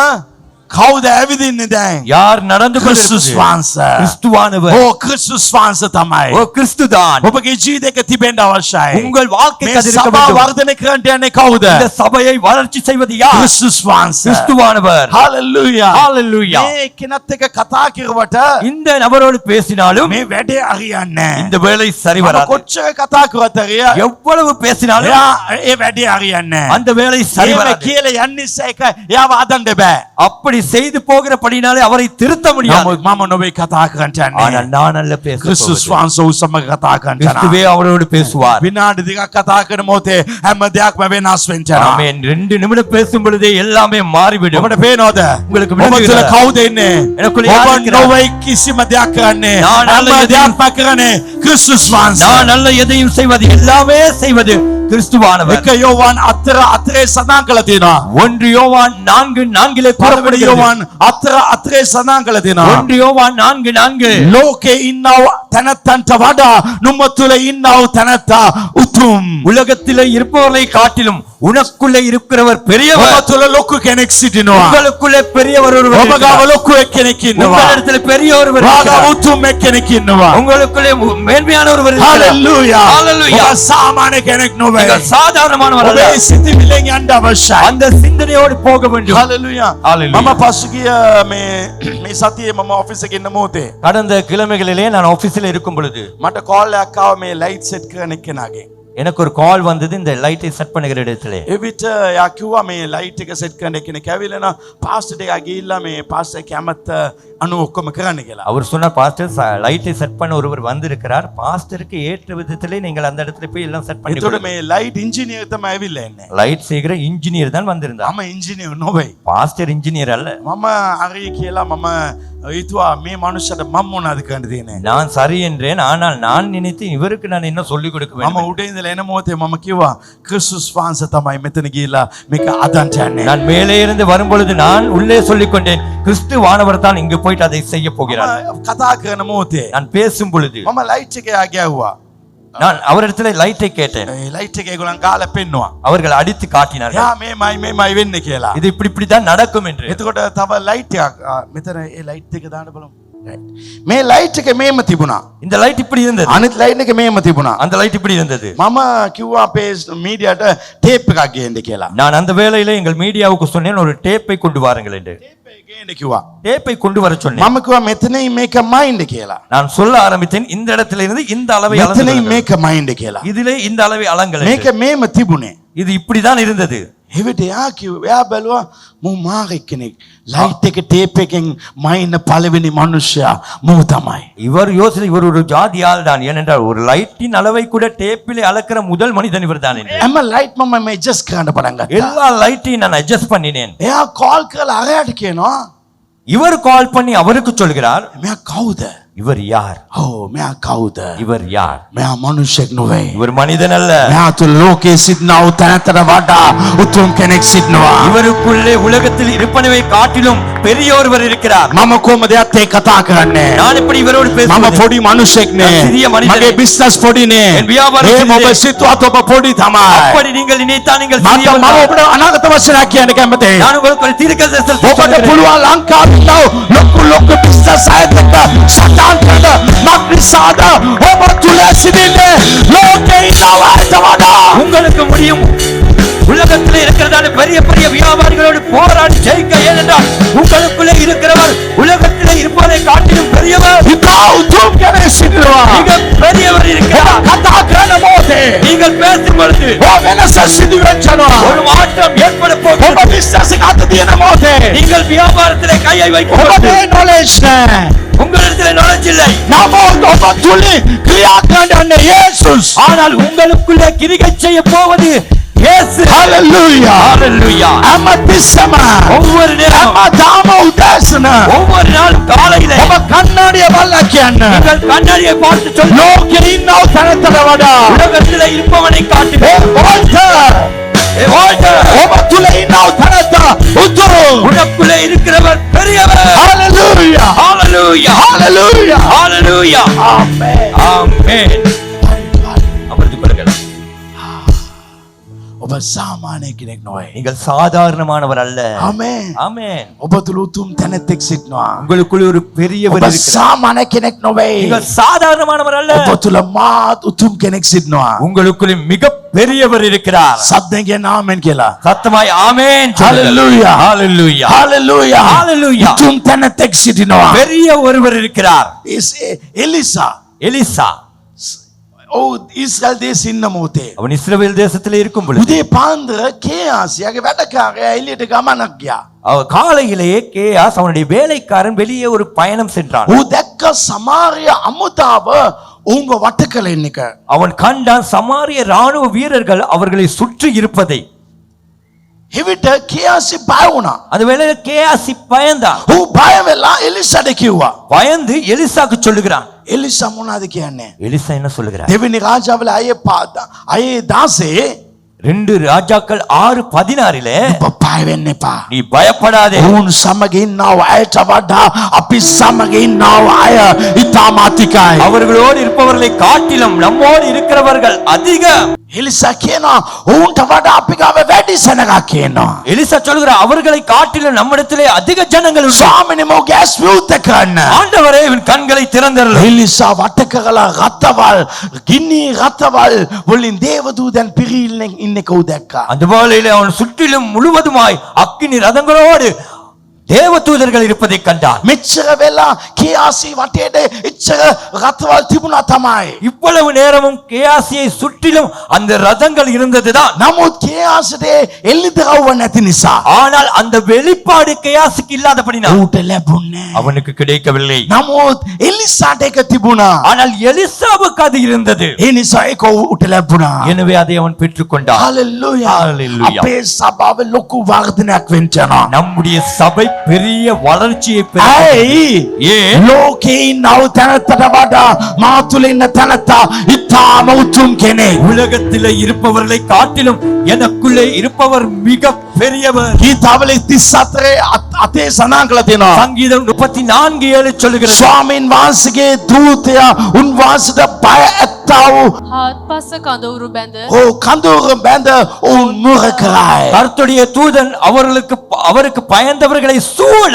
කවුද ඇවිදින්නේ දැන්? யார் நடந்து ක්‍රිස්තුස් கொண்டிருப்பது? වහන්සේ. கிறிஸ்துவானவர். ඕ ක්‍රිස්තුස් වහන්සේ තමයි. ஓ கிறிஸ்துதான். ඔබගේ ජීවිතයක තිබෙන්න අවශ්‍යයි. உங்கள் வாழ்க்கை මේ கதிர்க்க සභාව வேண்டும். වර්ධනය කරන්න යන්නේ කවුද? இந்த சபையை வளர்ச்சி செய்வது யார்? ක්‍රිස්තුස් වහන්සේ. கிறிஸ்துவானவர். හalleluya. ஹalleluya. මේ කෙනත් එක්ක කතා කරුවට இந்த நபரோடு பேசினாலும் මේ වැඩේ හරියන්නේ නැහැ. இந்த வேலை சரி මම வராது. කොච්චර කතා කරුවත් எவ்வளவு பேசினாலும் එයා ඒ වැඩේ හරියන්නේ නැහැ. அந்த வேலை சரி ඒව வராது. කියලා යන්නේ එක එයාව අදන්න බෑ. அப்படி செய்து போகிறபடினாலே அவரை திருத்த முடியாது. නමුත් මම නොවේ කතා කරන්න ஆனால் යන්නේ. நான் அல்ல பேச ක්‍රිස්තුස් போவது. වහන්සේ උ සමග කතා කරන්න கிறிஸ்துவே යනවා. அவரோடு பேசுவார். විනාඩි දෙකක් කතා කරන මොහොතේ හැම දෙයක්ම වෙනස් වෙන්න යනවා. ஆமென். 2 நிமிடம் பேசும் பொழுதே எல்லாமே மாறிவிடும். ඔබට පේනවද? உங்களுக்கு ඔබ තුල விளங்குகிறதா? කවුද ඉන්නේ? எனக்குள்ள யார் ඔබ இருக்கிறார்? නොවේ කිසිම දෙයක් කරන්නේ. நான் හැම அல்ல எதையும் දෙයක්ම කරන්නේ ක්‍රිස්තුස් වහන්සේ. நான் அல்ல எதையும் செய்வது, எல்லாமே செய்வது கிறிஸ்துவானவர். එක යෝවාන් අතරේ සඳහන් කළා තියෙනවා. 1 யோவான் 4:4 පළවෙනි கூறப்படுகிறது. යෝවාන් අතරේ සඳහන් කළා තියෙනවා. 1 யோவான் 4:4 ලෝකේ ඉන්නව තැනැත්තන්ට වඩා නුඹ තුල ඉන්නව තැනැත්තා උතුම්. உலகத்திலே இருப்பவர்களை காட்டிலும் உனக்குள்ளே இருக்கிறவர் பெரியவர். ඔබ තුල ලොකු කෙනෙක් සිටිනවා. உங்களுக்குள்ளே பெரியவர் ஒருவர் ඔබ ගාව இருக்கிறார். ලොකු එක්කෙනෙක් ඉන්නවා. உங்களிடத்தில் பெரிய ஒருவர் ඔබ ගාව இருக்கிறார். උතුම් එක්කෙනෙක් ඉන්නවා. உங்களுக்குள்ளே மேன்மையான ஒருவர் இருக்கிறார். හalleluya. Hallelujah. ඔබ සාමාන්‍ය කෙනෙක් නොවේ. நீங்கள் சாதாரணமானவர் அல்ல. ඔබේ සිතිවිල්ලෙන් යන්න අවශ්‍යයි. அந்த சிந்தனையோடு போக வேண்டும். හalleluya. Hallelujah. මම පසුගිය මේ සතියේ මම ඔෆිස් එකේ ඉන්න මොහොතේ கடந்த கிழமைகளிலே நான் ஆபீஸில் இருக்கும் பொழுது මට කෝල් එකක් ආව මේ ලයිට් සෙට් කරන එක්කෙනාගේ. எனக்கு ஒரு கால் வந்தது இந்த லைட்டை செட் பண்ணுகிற இடத்திலே. එවිට එයා කිව්වා මේ ලයිට් එක සෙට් කරන එක්කෙනෙක් ඇවිල්ලා පාස්ටර් එකා ගිහිල්ලා මේ පාස්ටර් කැමැත්ත අනුව ඔක්කොම කරන්න කියලා. அவர் சொன்னார், பாஸ்டர் லைட்டை செட் பண்ண ஒருவர் வந்திருக்கிறார், பாஸ்டருக்கு ஏற்ற விதத்திலே நீங்கள் அந்த இடத்துல போய் எல்லாம் செட் பண்ணி ඒතකොට கொடுங்க. මේ ලයිට් ඉංජිනේර් තමයි ඇවිල්ලා ඉන්නේ. லைட் செய்கிற இன்ஜினியர் தான் வந்திருந்தார். මම ඉංජිනේර් නොවේ. பாஸ்டர் இன்ஜினியர் அல்ல. මම හරි කියලා මම හිතුවා මේ මනුස්සයාට මම මොනවද කරන්න තියෙන්නේ. நான் சரி என்றேன், ஆனால் நான் நினைத்தேன் இவருக்கு நான் என்ன சொல்லிக் கொடுக்க මම வேண்டும். උඩ ඉඳලා එන මොහොතේ මම කිව්වා ක්‍රිස්තුස් වහන්සේ තමයි මෙතන ගිහිල්ලා මේක අදන්ට යන්නේ. நான் மேலே இருந்து வரும் பொழுது நான் உள்ளே சொல்லிக் கொண்டேன், கிறிஸ்துவானவர் தான் இங்கு போயிட்டு அதை செய்ய போகிறார். මම කතා කරන මොහොතේ நான் பேசும் பொழுது මම ලයිට් එක එයා ගැහුවා. நான் அவரிடத்துல லைட்டை கேட்டேன். ඒ ලයිට් එක ඒගොල්ලන් ගාලා පෙන්නවා. அவர்கள் அடித்து காட்டினார்கள், එයා මේමයි වෙන්නේ කියලා. இது இப்படி இப்படித்தான் நடக்கும் என்று. එතකොට තව ලයිට් එකක් මෙතන ඒ ලයිට් එක දාන්න බලමු. මේ ලයිට් එක මේම තිබුණා. இந்த லைட் இப்படி இருந்தது, අනිත් ලයිට් එක මේම තිබුණා. அந்த லைட் இப்படி இருந்தது. මම කිව්වා අපේ මීඩියාට ටේප් එකක් ගේන්න කියලා. நான் அந்த வேளையில எங்கள் மீடியாவுக்கு சொன்னேன், ஒரு டேப்பை கொண்டு வாருங்கள் என்று. ටේප් එක ගේන්න කිව්වා. டேப்பை கொண்டு வர சொன்னேன். මම කිව්වා මෙතනින් මේක මයින්ඩ් කියලා. நான் சொல்ல ஆரம்பித்தேன், இந்த இடத்துல இருந்து இந்த அளவை அளந்து මෙතනින් கொள்ளுங்கள். මේක මයින්ඩ් කියලා. இதிலே இந்த அளவை அளங்கள் என்று. මේක මේම තිබුණේ. இது இப்படிதான் இருந்தது. එවිට එයා බැලුවා මූ මාරෙක් කෙනෙක්. ලයිට් එක ටේප් එකෙන් මයින්න පළවෙනි මිනිස්සයා මූ තමයි. இவர் யோசித்து இவர் ஒரு ஜாதி ஆள் தான், ஏனென்றால் ஒரு லைட்டின் அளவை கூட டேப்பிலே அளக்கிற முதல் மனிதன் இவர் தான் என்று. හැම ලයිට් මම මේ ඇඩ්ජස්ට් කරන්න පටන් ගත්තා. எல்லா லைட்டையும் நான் அட்ஜஸ்ட் பண்ணினேன். එයා කෝල් කරලා අරයට කියනවා இவர் கால் பண்ணி அவருக்கு சொல்கிறார், මෙයා කවුද? இவர் யார்? මෙයා කවුද? இவர் யார்? මෙයා මනුෂ්‍යෙක් නොවේ. இவர் மனிதன் அல்ல. මෙයා තුල ලෝකයේ සිටිනා වූ තැනතර වඩා උතුම් කෙනෙක් සිටිනවා. இவருக்குள்ளே உலகத்தில் இருப்பனவை காட்டிலும் பெரிய ஒருவர் இருக்கிறார். මම කොහමද එයාත් එක්ක කතා කරන්නේ? நான் இப்படி இவரோடு මම பேசுவது, පොඩි මිනිසෙක් නේ. நான் සිறிய මනිதன். මගේ බිස්නස් පොඩිනේ. என் வியாபாரம் ඒ சிறியது. ඔබ සිතුවත් ඔබ පොඩි තමයි. அப்படி நீங்கள் நினைத்தால் நீங்கள் මම சிறியவர் தான். ඔබට අනාගත වචනයක් කියන්න කැමතියි. நான் உங்களுக்கு ஒரு தீர்க்கதரிசனம் ඔබට சொல்கிறேன். පුළුවන් ලංකාවේ ලොකු බිස්නස් අයත් එක්ක සටන් කරන මක්නිසාද ඔබ තුල සිටින්නේ ලෝකේ ඉන්නවට වඩා. உங்களுக்கு முடியும். உலகத்தில் இருக்கிறதான பெரிய பெரிய வியாபாரிகளோடு போராடி ஜெயிக்க, ஏனென்றால் உங்களுக்குள்ளே இருக்கிறவர் உலகத்திலே இருப்பவரை காட்டிலும் பெரியவர். ඉතා උතුම් කෙනෙක් සිටිනවා. மிக பெரியவர் இருக்கிறார். කතා කරන මොහොතේ நீங்கள் பேசும் பொழுது ඔබ වෙනස සිදු වෙනවා. ஒரு மாற்றம் ஏற்பட ඔබ போகிறது. බිස්නස් එක අත තියන මොහොතේ நீங்கள் வியாபாரத்திலே கையை வைக்கும் ඔබට பொழுது නොලෙජ් නැහැ. உங்களிடத்திலே knowledge இல்லை, නමුත් ඔබ තුලින් ක්‍රියා කරන්නේ යේසුස්. ஆனால் உங்களுக்குள்ளே கிரியை செய்ய போவது இயேசு. හalleluya. ஹalleluya. හැමතිස්සම ஒவ்வொரு நேரமும், හැමදාම උදෑසන ஒவ்வொரு நாளும் காலையிலே ඔබ කන්නඩිය බලලා කියන්න நீங்கள் கண்ணாடியை பார்த்து சொல்லுங்கள், ලෝකේ ඉන්නව තැනතර වඩා உலகத்திலே இருப்பவனை காட்டிலும் ඕල්ටර් ඔබ තුල ඉන්නව තැනත උතුම්. உனக்குள்ளே இருக்கிறவர் பெரியவர். හalleluya. ஹalleluya. හalleluya. ஹalleluya. ආමේන්. ஆமென். அமர்ந்து கொள்ளுங்கள். ඔබ සාමාන්‍ය කෙනෙක් නොවේ. நீங்கள் சாதாரணமானவர் அல்ல. ආමේන්. ஆமென். ඔබ තුල උතුම් තැනැත්තෙක් සිටිනවා. உங்களுக்குள் ஒரு பெரியவர் ඔබ இருக்கிறார். සාමාන්‍ය කෙනෙක් නොවේ. நீங்கள் சாதாரணமானவர் அல்ல. ඔබ තුල මාත් උතුම් කෙනෙක් සිටිනවා. உங்களுக்குள் மிக பெரியவர் இருக்கிறார். සද්දෙන් කියන ආමෙන් කියලා. சத்தமாய் ஆமென் சொல்லுங்கள். Hallelujah. Hallelujah. Hallelujah. Hallelujah. උතුම් තැනැත්තෙක් සිටිනවා. பெரிய ஒருவர் இருக்கிறார். එලිසා. எலிசா. ඔව් ඊශ්‍රායල් දේශේ ඉන්න මොහොතේ. அவன் இஸ்ரவேல் தேசத்திலே இருக்கும் பொழுது උදේ පාන්දර කේයාසියාගේ වැඩකාරයා එළියට ගමනක් ගියා. காலையிலேயே கேயாஸ் அவனுடைய வேலைக்காரன் வெளியே ஒரு பயணம் சென்றான். ඌ දැක්ක සමාරිය අමුතාව උන්ව වට කළෙන් එක. அவன் கண்டான் சமாரிய ராணுவ வீரர்கள் அவர்களை சுற்றி இருப்பதை. එවිට කේයාසි බය වුණා. அந்த வேளையில கேயாசி பயந்தான். ඌ බය වෙලා එලිසාට කිව්වා. பயந்து எலிசாக்கு சொல்லுகிறான். එලිසා මොනවද කියන්නේ? எலிசா என்ன சொல்லுகிறார்? දෙවෙනි රාජාවල අයේ 16 2 ராஜாக்கள் 6:16 ඔබ බය වෙන්න එපා. நீ பயப்படாதே. ඌන් සමග ඉන්නව අයට වඩා අපි සමග ඉන්නව අය ඉතාමාතිකයි. அவர்களோடு இருப்பவர்களை காட்டிலும் நம்மோடு இருக்கிறவர்கள் அதிகம். එලිසා කියනවා ඌන්ට වඩා අපි ගාව වැඩි සෙනගක් කියනවා. எலிசா சொல்கிறார் அவர்களை காட்டிலும் நம்மிடத்திலே அதிக ஜனங்கள் உண்டு. ස්වාමිනේ මොගේ ඇස් විවෘත කරන්න. ஆண்டவரே இவன் கண்களை திறந்தருளும். එලිසා වට කරලා රතවල් ගිනි රතවල් වලින් දේවදූතයන් පිරීල්ලෙන් ඉන්න කෝ දැක්කා. அந்த வேளையிலே அவன் சுற்றிலும் முழுவதுமாய் அக்கினி ரதங்களோடு தேவதூதர்கள் இருப்பதை கண்டான். මෙච්චර වෙලා කියාසි වටේට එච්චර රතවල් තිබුණා තමයි. இவ்வளவு நேரமும் கேயாசியை சுற்றிலும் அந்த ரதங்கள் இருந்ததுதான். නමුත් කියාසිට එල්ලිදරව්ව නැති නිසා ஆனால் அந்த வெளிப்பாடு கேயாசுக்கு இல்லாதபடினா ඌට ලැබුණේ. அவனுக்கு கிடைக்கவில்லை. නමුත් එලිසාට ඒක තිබුණා. ஆனால் எலிசாவுக்கு அது இருந்தது. ඒ නිසා ඒක ඌට ලැබුණා. எனவே அதை அவன் பெற்றுக்கொண்டான். හalleluya. Hallelujah. අපේ සභාවේ ලොකු වර්ධනයක් වෙන්න යනවා. நம்முடைய சபை பெரிய வளர்ச்சியை ඇයි? ஏன்? ලෝකේ ඉන්නව තැනත්තට වඩා මා තුල ඉන්න තැනත්තා ඉතාම උතුම් කෙනෙක්. உலகத்திலே இருப்பவர்களை காட்டிலும் எனக்குள்ளே இருப்பவர் மிக பெரியவர். ගීතාවල 34 අතේ සඳහන් කරලා තියෙනවා. சங்கீதம் 34:7 சொல்லுகிறது. ස්වාමීන් වහන්සේගේ දූතයා උන්වහන්සේට බය ඇත්තා වූ හාත්පස කඳවුරු බැඳ කඳුරු බැඳ උන් මුර කරයි. கர்த்தருடைய தூதன் அவருக்கு பயந்தவர்களை சூழ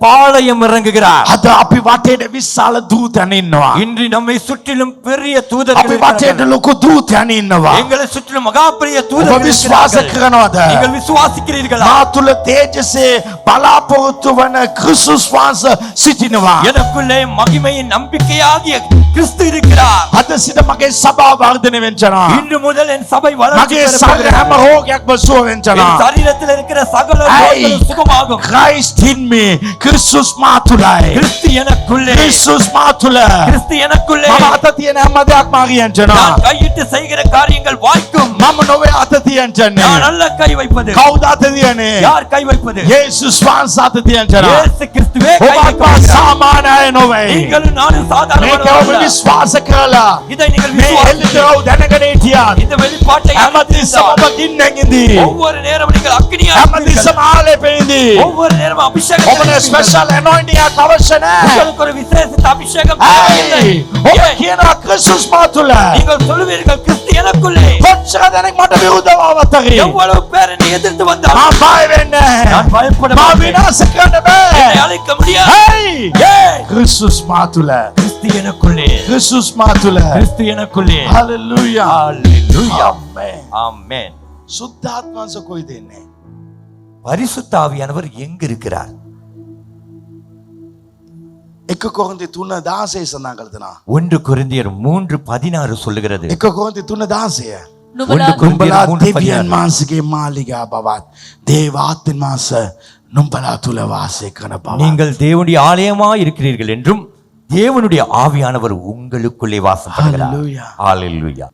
பாளையம் இறங்குகிறார். අද අපි වටේට විශාල දූතයන් ඉන්නවා. இன்று நம்மை சுற்றிலும் பெரிய අපි தூதர்கள் වටේට இருக்கிறார்கள். ලොකු දූතයන් ඉන්නවා. எங்களை சுற்றிலும் மகா பெரிய ඔබ தூதர்கள் විශ්වාස இருக்கிறார்கள். කරනවද? நீங்கள் விசுவாசிக்கிறீர்களா? මා තුල තේජසේ බලාපොරොත්තු වන ක්‍රිස්තුස් වහන්සේ සිටිනවා. எனக்குள்ளே மகிமையின் நம்பிக்கையாகிய கிறிஸ்து இருக்கிறார். අද සිට මගේ සභාව වර්ධනය වෙනවා. இன்று முதல் என் சபை வளர்ச்சி මගේ பெற ශරීර හැම போகிறது. රෝගයක්ම සුව වෙනවා. என் சரீரத்தில் இருக்கிற சகல Hey. நோய்களும் சுகமாகும். Christ in me. ක්‍රිස්තුස් මා තුලයි. கிறிஸ்து எனக்குள்ளே. ක්‍රිස්තුස් මා තුල. கிறிஸ்து எனக்குள்ளே. මම අත තියෙන හැම දෙයක්ම හරියන්නවා. நான் கையிட்டு செய்கிற காரியங்கள் வாய்க்கும். මම නොවේ අත තියන්න්නේ. நான் அல்ல கை வைப்பது. කවුද අත තියන්නේ? யார் கை வைப்பது? යේසුස් වහන්සේ අත තියන්නවා. இயேசு கிறிஸ்துவே கை ඔබ வைக்கிறார். සාමාන්‍ය අය නොවේ. நீங்களும் நானும் මේක சாதாரணமானவர்கள் ඔබ அல்ல. විශ්වාස කරලා இதை நீங்கள் මේ விசுவாசிக்கிறீர்கள். එල්ලිදරව් දැනගෙන හිටියත් இந்த வெளிப்பாட்டை හැමතිස්සම ඔබ ගින්නෙන් ඉඳී. ஒவ்வொரு நேரமும் நீங்கள் அக்கினியாக හැමතිස්සම ආලේපෙ ඉඳී. ஒவ்வொரு நேரமும் அபிஷேகம் ඔබට ස්පෙෂල් anointing එකක් අවශ්‍ය නැහැ. உங்களுக்கு ஒரு விசேஷித்த அபிஷேகம் ඇයි? தேவையில்லை. ඔබ ஏன்? කියනවා ක්‍රිස්තුස් මා තුල. நீங்கள் சொல்லுவீர்கள் கிறிஸ்து எனக்குள்ளே. කොච්චර දෙනෙක් මට විරුද්ධව අවතරේ. எவ்வளவு பேர் என்னை எதிர்த்து வந்தாலும் මම බය වෙන්නේ நான் නැහැ. பயப்பட මම மாட்டேன். විනාශ කරන්න என்னை බෑ. அழிக்க முடியாது. ඇයි? ஏன்? ක්‍රිස්තුස් මා තුල. கிறிஸ்து எனக்குள்ளே. ක්‍රිස්තුස් මා තුල. கிறிஸ்து எனக்குள்ளே. හalleluya. Hallelujah. ආමේන්. ஆமென். සුද්ධාත්මංශ කොයිද ඉන්නේ? பரிசுத்த ஆவியானவர் எங்க இருக்கிறார்? 1 කොරින්ති 3:16 සඳහන් කරනවා. 1 கொரிந்தியர் 3:16 சொல்லுகிறது. 1 කොරින්ති 3:16 නුඹලා ஒன்று கொரிந்தியர் නුඹලා 3:16. දෙවියන් වහන්සේගේ මාලිගා බවත් දේවාත්ම වහන්සේ නුඹලා තුල වාසය කරන බව. நீங்கள் தேவனுடைய ஆலயமாய் இருக்கிறீர்கள் என்றும் தேவனுடைய ஆவியானவர் உங்களுக்குள்ளே வாசம் பண்ணுகிறார். Hallelujah. ஹalleluya.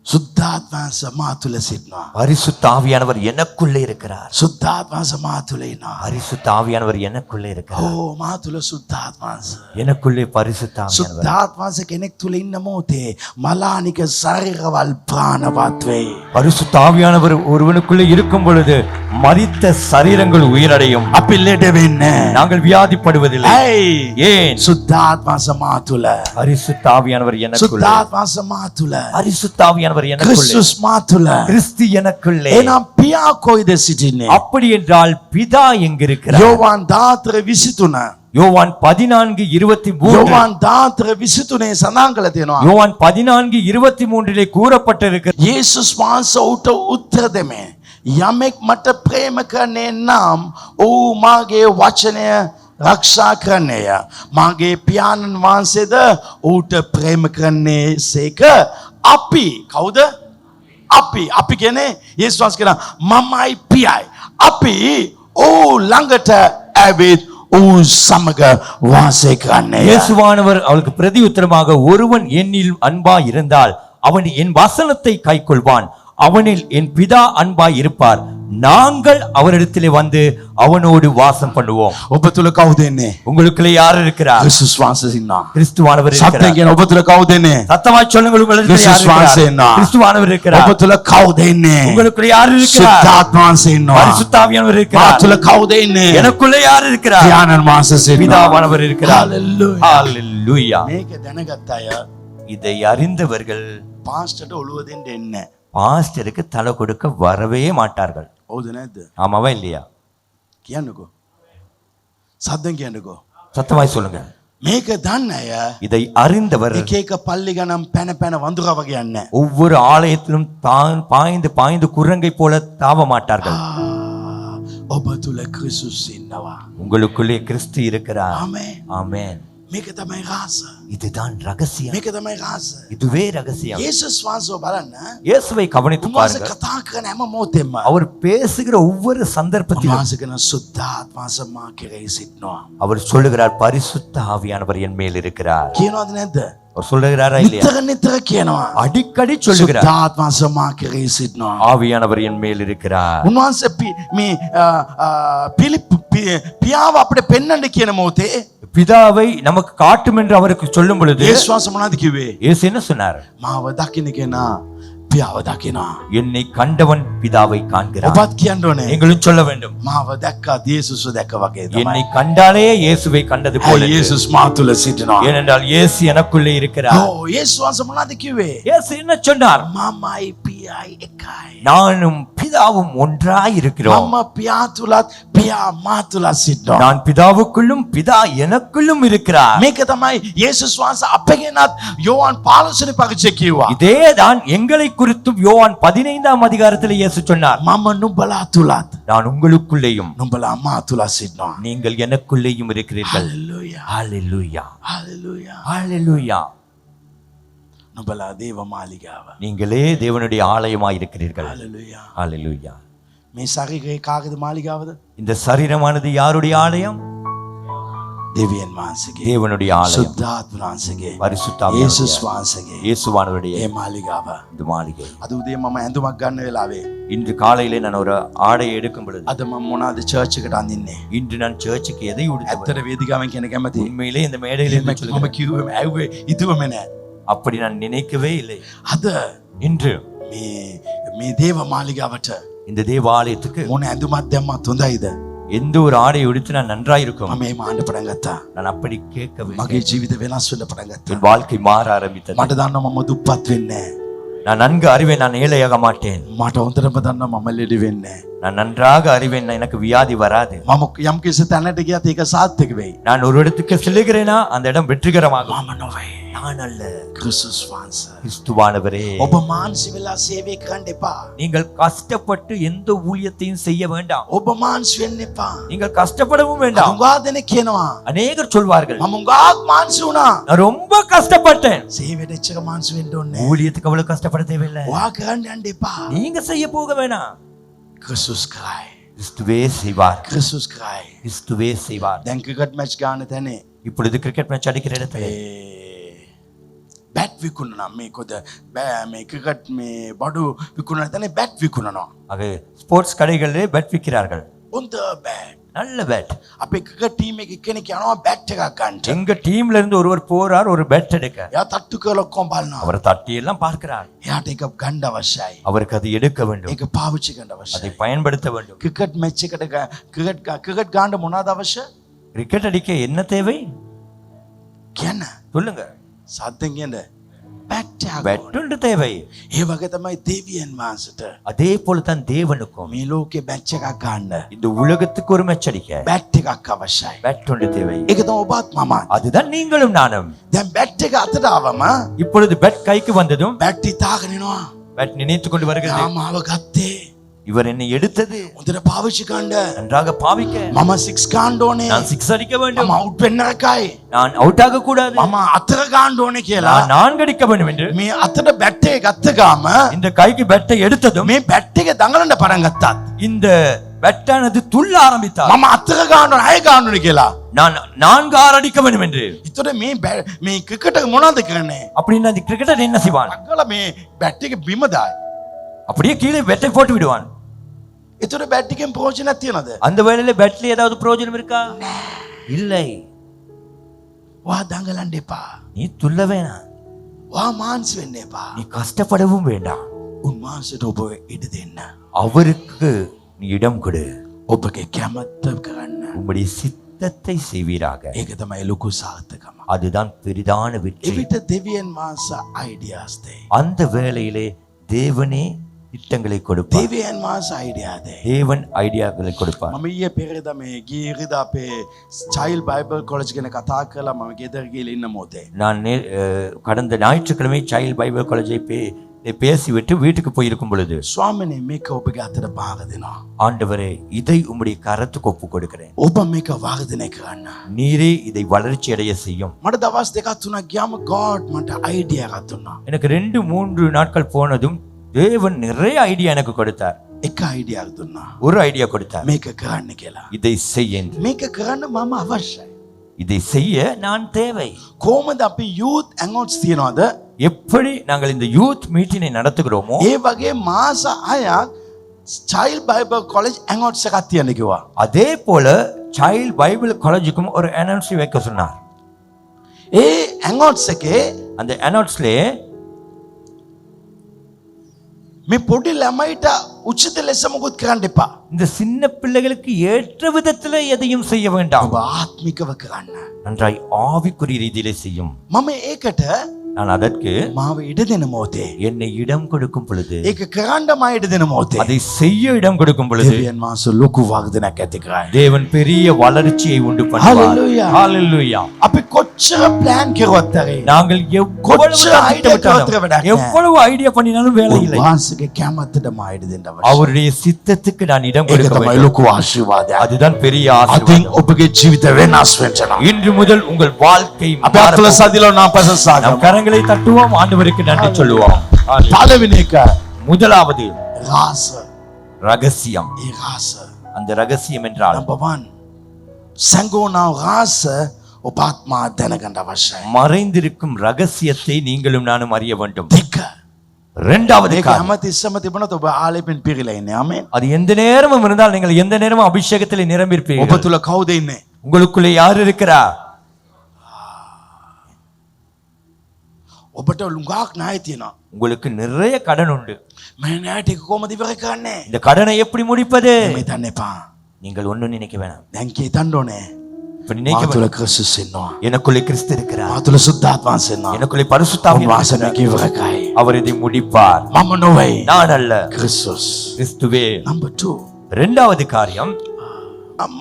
සුද්ධාත්ම වහන්සේ මා තුල සිටිනවා. பரிசுத்த ஆவியானவர் எனக்குள்ளே இருக்கிறார். සුද්ධාත්ම වහන්සේ මා තුල ඉන්නවා. பரிசுத்த ஆவியானவர் எனக்குள்ளே இருக்கிறார். ඕ මා තුල සුද්ධාත්ම වහන්සේ. எனக்குள்ளே பரிசுத்த ஆவியானவர். සුද්ධාත්ම වහන්සේ කෙනෙක් තුල ඉන්න මොහොතේ මලානික ශරීරවල් ප්‍රාණවත් වෙයි. பரிசுத்த ஆவியானவர் ஒருவனுக்குள்ளே இருக்கும் பொழுது மரித்த சரீரங்கள் உயிரடையும். අපි ලෙඩ වෙන්නේ. நாங்கள் வியாதிப்படுவதில்லை. ඇයි? ஏன்? සුද්ධාත්ම වහන්සේ මා තුල. பரிசுத்த ஆவியானவர் எனக்குள்ளே. සුද්ධාත්ම වහන්සේ මා තුල. பரிசுத்த ஆவியானவர் கிறிஸ்துவானவர் எனக்குள்ளே, ක්‍රිස්තුස් මා තුළ. கிறிஸ்து எனக்குள்ளே. එනම් පියා කොයිද සිටින්නේ? அப்படி என்றால் பிதா எங்கிருக்கிறார்? යෝවාන් 14:23. யோவான் 14:23. යෝවාන් 14:23 සඳහන් කළ තියෙනවා. யோவான் 14:23 கூறப்பட்டிருக்கிறது. යේසුස් වහන්සේ උට උත්තර දෙමේ. යමෙක් මට ප්‍රේම කරන්නේ නම් ඔහු මාගේ වචනය රක්ෂා කරන්නේය. මාගේ පියාණන් වහන්සේද ඌට ප්‍රේම කරන්නේ සේක. අපි කවුද? අපි කියන්නේ යේසුස් වහන්සේ කියන මමයි පියයි. අපි ඔහු ළඟට ඇවිත් ඔහු සමග වාසය කරන්නේය. இயேசுவானவர் அவளுக்கு பிரதியுத்தரமாக, ஒருவன் என்னில் அன்பாய் இருந்தால் அவன் என் வசனத்தை கைக்கொள்வான், அவனில் என் பிதா அன்பாய் இருப்பார், நாங்கள் அவரிடத்திலே வந்து அவனோடு வாசம் பண்ணுவோம். ඔබ තුල කවුද ඉන්නේ? உங்களுக்குள்ளே யார் இருக்கிறார்? ක්‍රිස්තුස් වහන්සේ ඉන්නවා. கிறிஸ்துவானவர் සත්‍යයෙන් இருக்கிறார். කියන ඔබ තුල කවුද ඉන්නේ? சத்தமாய் சொல்லுங்கள், உங்களுக்குள்ளே யார் கிறிஸ்துவானவர் இருக்கிறார்? இருக்கிறார். கிறிஸ்துவானவர் இருக்கிறார். ඔබ තුල කවුද ඉන්නේ? உங்களுக்குள்ளே யார் இருக்கிறார்? සුද්ධාත්ම වහන්සේ ඉන්නවා. பரிசுத்தாவியானவர் මා இருக்கிறார். තුල කවුද ඉන්නේ? எனக்குள்ளே யார் இருக்கிறார்? ඥානන් වහන්සේ ඉන්නවා. பிதாவானவர் இருக்கிறார். Hallelujah. ஹalleluya. මේක දැනගත්ත අය இதை அறிந்தவர்கள் පාස්ටර්ට ඔළුව දෙන්න එන්නේ. பாஸ்டருக்கு தலை கொடுக்க வரவே மாட்டார்கள். හවුද නැද්ද? ஆமாவா இல்லையா? කියන්නකෝ. සද්දෙන් කියන්නකෝ. சத்தமாய் சொல்லுங்க. මේක දන්න අය இதை அறிந்தவர் එක එක පල්ලි ගණන් පැන පැන වඳුරා වගේ යන්නේ. ஒவ்வொரு ஆலயத்திலும் தான் பாய்ந்து பாய்ந்து குரங்கை போல தாவ மாட்டார்கள். ඔබ තුල ක්‍රිස්තුස් ඉන්නවා. உங்களுக்குள்ளே கிறிஸ்து இருக்கிறார். ආමේන්. ஆமென். මේක තමයි රහස. இதுதான் ரகசியம். මේක තමයි රහස. இதுவே ரகசியம். යේසුස් වහන්සේව බලන්න. இயேசுவை கவனித்து උන්වහන්සේ பாருங்கள். කතා කරන හැම මොහොතෙම அவர் பேசுகிற ஒவ்வொரு சந்தர்ப்பத்திலும் උන්වහන්සේ කියන සුද්ධාත්ම වහන්සේ මා කෙරෙහි සිටිනවා. அவர் சொல்லுகிறார், பரிசுத்த ஆவியானவர் என் மேல் இருக்கிறார். කියනවද නැද්ද? அவர் சொல்லுகிறாரா இல்லையா? නිතර නිතර කියනවා. அடிக்கடி சொல்லுகிறார், සුද්ධාත්ම වහන්සේ මා කෙරෙහි සිටිනවා. ஆவியானவர் என் மேல் இருக்கிறார். උන්වහන්සේ මේ පියාව අපිට පෙන්වන්න කියන මොහොතේ பிதாவை நமக்கு காட்டும் என்று அவருக்கு சொல்லும் பொழுது යේසුස් වහන්සේ මොනවද කිව්වේ? இயேசு என்ன சொன்னார்? මාව දකින්න කෙනා පියාව දකිනවා. என்னை கண்டவன் பிதாவை காண்கிறான். ඔබත් කියන්න ඕනේ. நீங்களும் சொல்ல வேண்டும், මාව දැක්කත් යේසුස්ව දැක්ක වගේ என்னை තමයි. கண்டாலே இயேசுவை கண்டது போல. ඇයි යේසුස් මා තුල සිටිනවා. ஏனென்றால் இயேசு எனக்குள்ளே இருக்கிறார். යේසුස් වහන්සේ මොනවද කිව්වේ? இயேசு என்ன சொன்னார்? මමයි පියයි එකයි. நானும் பிதாவும் ஒன்றாய் இருக்கிறோம். මම පියා තුලත් පියා මා තුලත් සිටිනවා. நான் பிதாவுக்குள்ளும் பிதா எனக்குள்ளும் இருக்கிறார். මේක තමයි යේසුස් වහන්සේ අපගෙනත් යෝහන් 15 පරිච්ඡේදය කිව්වා. இதேதான் எங்களை குறித்தும் யோவான் 15ஆம் அதிகாரத்தில் இயேசு சொன்னார், මම නුඹලා තුලත් நான் உங்களுக்குள்ளேயும் නුඹලා මා තුලත් සිටිනවා. நீங்கள் எனக்குள்ளேயும் இருக்கிறீர்கள். හalleluya. ஹalleluya. හalleluya. ஹalleluya. නුඹලා දේව මාලිගාව. நீங்களே தேவனுடைய ஆலயமாய் இருக்கிறீர்கள். හalleluya. ஹalleluya. මේ ශරීරයේ කාගේද මාලිගාවද? இந்த சரீரமானது யாருடைய ஆலயம்? දෙවියන් වහන්සේගේ. தேவனுடைய ஆலயம். සුද්ධාත්ම වහන්සේගේ. பரிசுத்த යේසුස් ஆவியானவருடைய, වහන්සේගේ. இயேசுவானவருடைய ඒ මාලිගාව. இந்த மாளிகை. අද උදේ මම ඇඳුමක් ගන්න වෙලාවේ இன்று காலையிலே நான் ஒரு ஆடை எடுக்கும் பொழுது, අද මම මොනවාද චර්ච් එකට අඳින්නේ? இன்று நான் சர்ச்சுக்கு எதை உடுத்துவது? ඇත්තට වේදිකාවෙන් කියන කැමති. உண்மையிலே இந்த மேடையில் இருந்து මම சொல்லுகிறேன். කිව්වේ ඇව්වේ ඉදුවම නෑ. அப்படி நான் நினைக்கவே இல்லை. අද இன்று මේ දේව මාලිගාවට இந்த தேவாலயத்துக்கு මොන ඇඳුමක් දැම්මත් හොඳයිද? எந்த ஒரு ஆடை உடுத்து நான் நன்றாயிருக்கும். මම මේ මාන්න පටන් ගත්තා. நான் அப்படி கேட்கவில்லை. මගේ ජීවිත වෙනස් වෙන්න පටන් ගත්තා. என் வாழ்க்கை மாற ஆரம்பித்தது. මට දන්නවා මම දුප්පත් වෙන්නේ නෑ. நான் நன்கு அறிவேன், நான் ஏழையாக மாட்டேன். මට හොඳටම දන්නවා මම ලෙඩ වෙන්නේ නෑ. நான் நன்றாக அறிவேன், எனக்கு வியாதி வராது. මම යම් කිසි තැනකට ගියත් ඒක සාර්ථක වෙයි. நான் ஒரு இடத்துக்கு செல்லுகிறேனா அந்த இடம் வெற்றிகரமாகும். මම නොවේ. நான் அல்ல, ක්‍රිස්තුස් වහන්සේ. கிறிஸ்துவானவரே. ඔබ මාන්සි වෙලා සේවය කරන්න එපා. நீங்கள் கஷ்டப்பட்டு எந்த ஊழியத்தையும் செய்ய வேண்டாம். ඔබ මාන්සි වෙන්න එපා. நீங்கள் கஷ்டப்படவும் வேண்டாம். උඟා දෙනෙක් කියනවා அநேகர் சொல்வார்கள், මම උඟාක් මාන්සි වුණා. நான் ரொம்ப கஷ்டப்பட்டேன். සේවයට එච්චර මාන්සි වෙන්න ඕනේ නෑ. ஊழியத்துக்கு அவ்வளவு கஷ்டப்பட தேவையில்லை. ඔයා කරන්න යන්න එපා. நீங்க செய்ய போக வேணாம். ක්‍රිස්තුස් කරයි. கிறிஸ்துவே செய்வார். ක්‍රිස්තුස් කරයි. கிறிஸ்துவே செய்வார். දැන් ක්‍රිකට් මැච් ගන්න තැනේ இப்பொழுது கிரிக்கெட் மேட்ச் அடிக்கிற இடத்துல බැට් විකුණනවා. මේ කොද මේ ක්‍රිකට් මේ බඩු විකුණන තැනේ බැට් විකුණනවා. ஆக ஸ்போர்ட்ஸ் கடைகளிலே பெட் விற்கிறார்கள். හොඳ බැට්. நல்ல பெட். අපේ ක්‍රිකට් ටීම් එකේ කෙනෙක් යනවා බැට් එකක් ගන්න. எங்க டீம்ல இருந்து ஒருவர் போறார் ஒரு பெட் எடுக்க. එයා තට්ටු කරලා ඔක්කොම බලනවා. அவர் தட்டி எல்லாம் பார்க்கிறார். එයාට ඒක ගන්න අවශ්‍යයි. அவருக்கு அது எடுக்க வேண்டும், ඒක පාවිච්චි කරන්න அதை අවශ්‍යයි. பயன்படுத்த வேண்டும். ක්‍රිකට් මැච් එකට ක්‍රිකට් ගන්න මොනවද අවශ්‍ය? கிரிக்கெட் அடிக்க என்ன தேவை කියන්න. சொல்லுங்க. සද්දෙන් කියන්න. බැට්ටයක් බැට්ටුන්ට தேவை. ඒ වගේ තමයි දෙවියන් වහන්සේට அதே போல தான் தேவனுக்கும் මේ ලෝකේ බැච් එකක් ගන්න இந்த உலகத்துக்கு ஒரு மெச் அடிக்க බැට් එකක් අවශ්‍යයි. பேட்டுண்டு தேவை. ඒක තමයි ඔබත් මමත්. அதுதான் நீங்களும் நானும். දැන් බැට් එක අතට ආවම இப்பொழுது பெட் கைக்கு வந்ததும் බැට් ඉතාලගෙන එනවා. பெட் நினைத்து கொண்டு வருகிறது. ආමාව ගත්තේ. இவர் என்னை எடுத்தது හොඳට පාවිච්චි කරන්න. நன்றாக பாவிக்க. මම 6 ගන්න ඕනේ. நான் 6 அடிக்க வேண்டும். මම අවුට් වෙන්න එකයි. நான் அவுட் ஆக கூடாது. මම අතර ගන්න ඕනේ කියලා. நான் 4 அடிக்க வேண்டும் என்று මේ අතට බැට් එක ගත්ත ගාම இந்த கைக்கு பெட்டை எடுத்ததும் මේ බැට් එක දඟලන්න පටන් ගත්තා. இந்த பெட்டானது துள்ள ஆரம்பித்தார். මම අතර ගන්න ඕනේ 6 ගන්න ඕනේ කියලා. நான் 4 6 அடிக்க வேண்டும் என்று. ඒතකොට මේ ක්‍රිකට් එක මොනවද කරන්නේ? அப்படின்னு அந்த கிரிக்கெட்டர் என்ன செய்வான்? අග්ගල මේ බැට් එක බිම දායි. அப்படியே கீழே பெட்டை போட்டு விடுவான். ඒතකොට බැට් එකෙන් ප්‍රයෝජනක් තියනද? அந்த வேளையில பெட்ல ஏதாவது பிரயோஜனம் இருக்கா? இல்லை. වා දඟලන්න එපා. நீ துள்ள வேணாம். වා මාන්ස් වෙන්න එපා. நீ கஷ்டப்படவும் வேண்டாம். උන්වහන්සේට ඔබ ඉඩ දෙන්න. அவருக்கு நீ இடம் கொடு. ඔබගේ කැමැත්ත කරන්න. உம்முடைய சித்தத்தை செய்வீராக. ඒක තමයි ලොකු සාර්ථකම. அதுதான் பெரிதான வெற்றி. එවිට දෙවියන් වහන්සේ අයිඩියාස් දෙයි. அந்த வேளையிலே தேவனே திட்டங்களை கொடுப்பார். දෙවියන් වහන්සේ අයිඩියා දෙයි. தேவன் ஐடியாக்களை கொடுப்பார். මම ඊයේ පෙරේද මේ ගිය ඉරිදා අපේ චයිල්ඩ් බයිබල් කොලෙජ් ගැන කතා කළා. මම ගෙදර ගිහලා ඉන්න මොහොතේ நான் கடந்த ஞாயிற்றுக்கிழமை சைல்ட் பைபிள் காலேஜை பேசிவிட்டு வீட்டுக்கு போயிருக்கும் பொழுது ස්වාමිනේ මේක ඔබගේ අතට බාර දෙනවා. ஆண்டவரே இதை உம்முடைய கரத்துக்கு ஒப்பு கொடுக்கிறேன். ඔබ මේක වර්ධනය කරන්න. நீரே இதை வளர்ச்சி அடைய செய்யும். මට දවස් දෙකක් තුනක් ගියාම God මට අයිඩියා එකක් දුන්නා. எனக்கு 2-3 நாட்கள் போனதும் தேவன் நிறைய ஐடியா எனக்கு கொடுத்தார். එක අයිඩියාවක් දුන්නා. ஒரு ஐடியா கொடுத்தார். මේක කරන්න කියලා. இதை செய்ய. මේක කරන්න මම අවශ්‍යයි. இதை செய்ய நான் தேவை. කොහොමද අපි youth hangouts තියනවද? எப்படி நாங்கள் இந்த யூத் மீட்டினை நடத்துகிறோமோ ඒ වගේ මාස 6ක් චයිල්ඩ් බයිබල් කොලෙජ් hangouts එකක් තියන්න කිව්වා. அதே போல சைல்ட் பைபிள் காலேஜுக்கும் ஒரு அனௌன்ஸ் வைக்க சொன்னார். ඒ hangouts එකේ அந்த அனௌன்ஸ்லே මේ පොඩි ළමයිට උචිත ලෙස මොකුත් කරන්න එපා. இந்த சின்ன பிள்ளைகளுக்கு ஏற்ற விதத்துல எதையும் செய்ய வேண்டாம். ඔබ ආත්මිකව කරන්න. நன்றாய் ஆவிக்குரிய ரீதியிலே செய்யும். මම ඒකට நான் அதற்கு මාව ඉඩ දෙන මොහොතේ என்னை இடம் கொடுக்கும் பொழுது ඒක කරන්න මා ඉඩ දෙන මොහොතේ அதை செய்ய இடம் கொடுக்கும் பொழுது දෙවියන් වහන්සේ ලොකු වර්ධනයක් ඇති කරයි. தேவன் பெரிய வளர்ச்சியை உண்டு பண்ணுவார். Hallelujah. ஹalleluya. අපි කොච්චර plan කරුවත් ඇරේ நாங்கள் எவ்வளவு கொச்ச idea திட்டமிட்டாலும், எவ்வளவு ஐடியா பண்ணினாலும் வேலை இல்லை. වහන්සේගේ කැමැත්තට මා ඉඩ දෙන්න අවශ්‍යයි. அவருடைய சித்தத்துக்கு நான் இடம் ඒක கொடுக்க තමයි வேண்டும். ලොකු ආශිර්වාදයක්. அதுதான் பெரிய අදින් ஆசீர்வாதம். ඔබගේ ජීවිත වෙනස් වෙනවා. இன்று முதல் உங்கள் வாழ்க்கை අපි අත්වල மாறப் සදිලා නා ප්‍රශංසා நம் කරමු. கரங்களை தட்டுவோம், ஆண்டவருக்கு நன்றி சொல்லுவோம். පළවෙනි එක முதலாவது රාස. ரகசியம். ඒ රාස அந்த ரகசியம் என்றால் number 1 සංගෝනා රාස ඔබත් මා දැනගන්න අවශ්‍යයි. மறைந்திருக்கும் ரகசியத்தை நீங்களும் நானும் அறிய வேண்டும். දෙක இரண்டாவது මේක காரியம். හැමතිස්සම තිබුණොත් ඔබ ආලේපෙන් පිරීලා ඉන්නේ. ආමේන්. அது எந்த நேரமும் இருந்தால் நீங்கள் எந்த நேரமும் அபிஷேகத்திலே ඔබ நிரம்பியிருப்பீர்கள். තුල කවුද ඉන්නේ? உங்களுக்குள்ளே யார் இருக்கிறார்? ඔබට ලුඟාක් ණය තියෙනවා. உங்களுக்கு நிறைய கடன் உண்டு. මේ ණය ටික කොහමද ඉවර කරන්නේ? இந்த கடனை எப்படி முடிப்பது? මේ දන්න එපා. நீங்கள் ஒன்றும் நினைக்க வேணாம். දැන් කීතන්න ඕනේ. இப்ப நினைக்க මා තුල வேண்டாம். ක්‍රිස්තුස් ඉන්නවා. எனக்குள்ளே கிறிஸ்து இருக்கிறார். මා තුල සුද්ධාත්ම වහන්සේ ඉන්නවා. எனக்குள்ளே பரிசுத்தாவி උන්වහන්සේ இருக்கிறார். මේක ඉවර කරයි. அவர் இதை முடிப்பார். මම නොවේ. நான் அல்ல, ක්‍රිස්තුස්. கிறிஸ்துவே. number 2 இரண்டாவது காரியம்,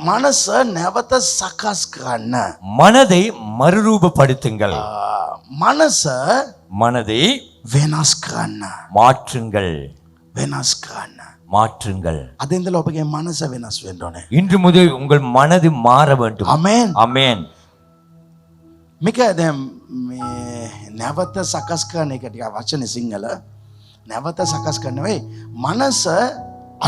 මනස නැවත සකස් කරන්න. மனதை மறுரூபப்படுத்துங்கள். මනස மனதை වෙනස් කරන්න. மாற்றுங்கள். වෙනස් කරන්න. மாற்றுங்கள். අද ඉඳලා ඔබගේ මනස වෙනස් වෙන්න ඕනේ. இன்று முதல் உங்கள் மனது மாற வேண்டும். ආමේන්. ஆமென். මේක දැන් මේ නැවත සකස් කරන එක ටික වචනේ සිංහල නැවත සකස් කරන වෙයි මනස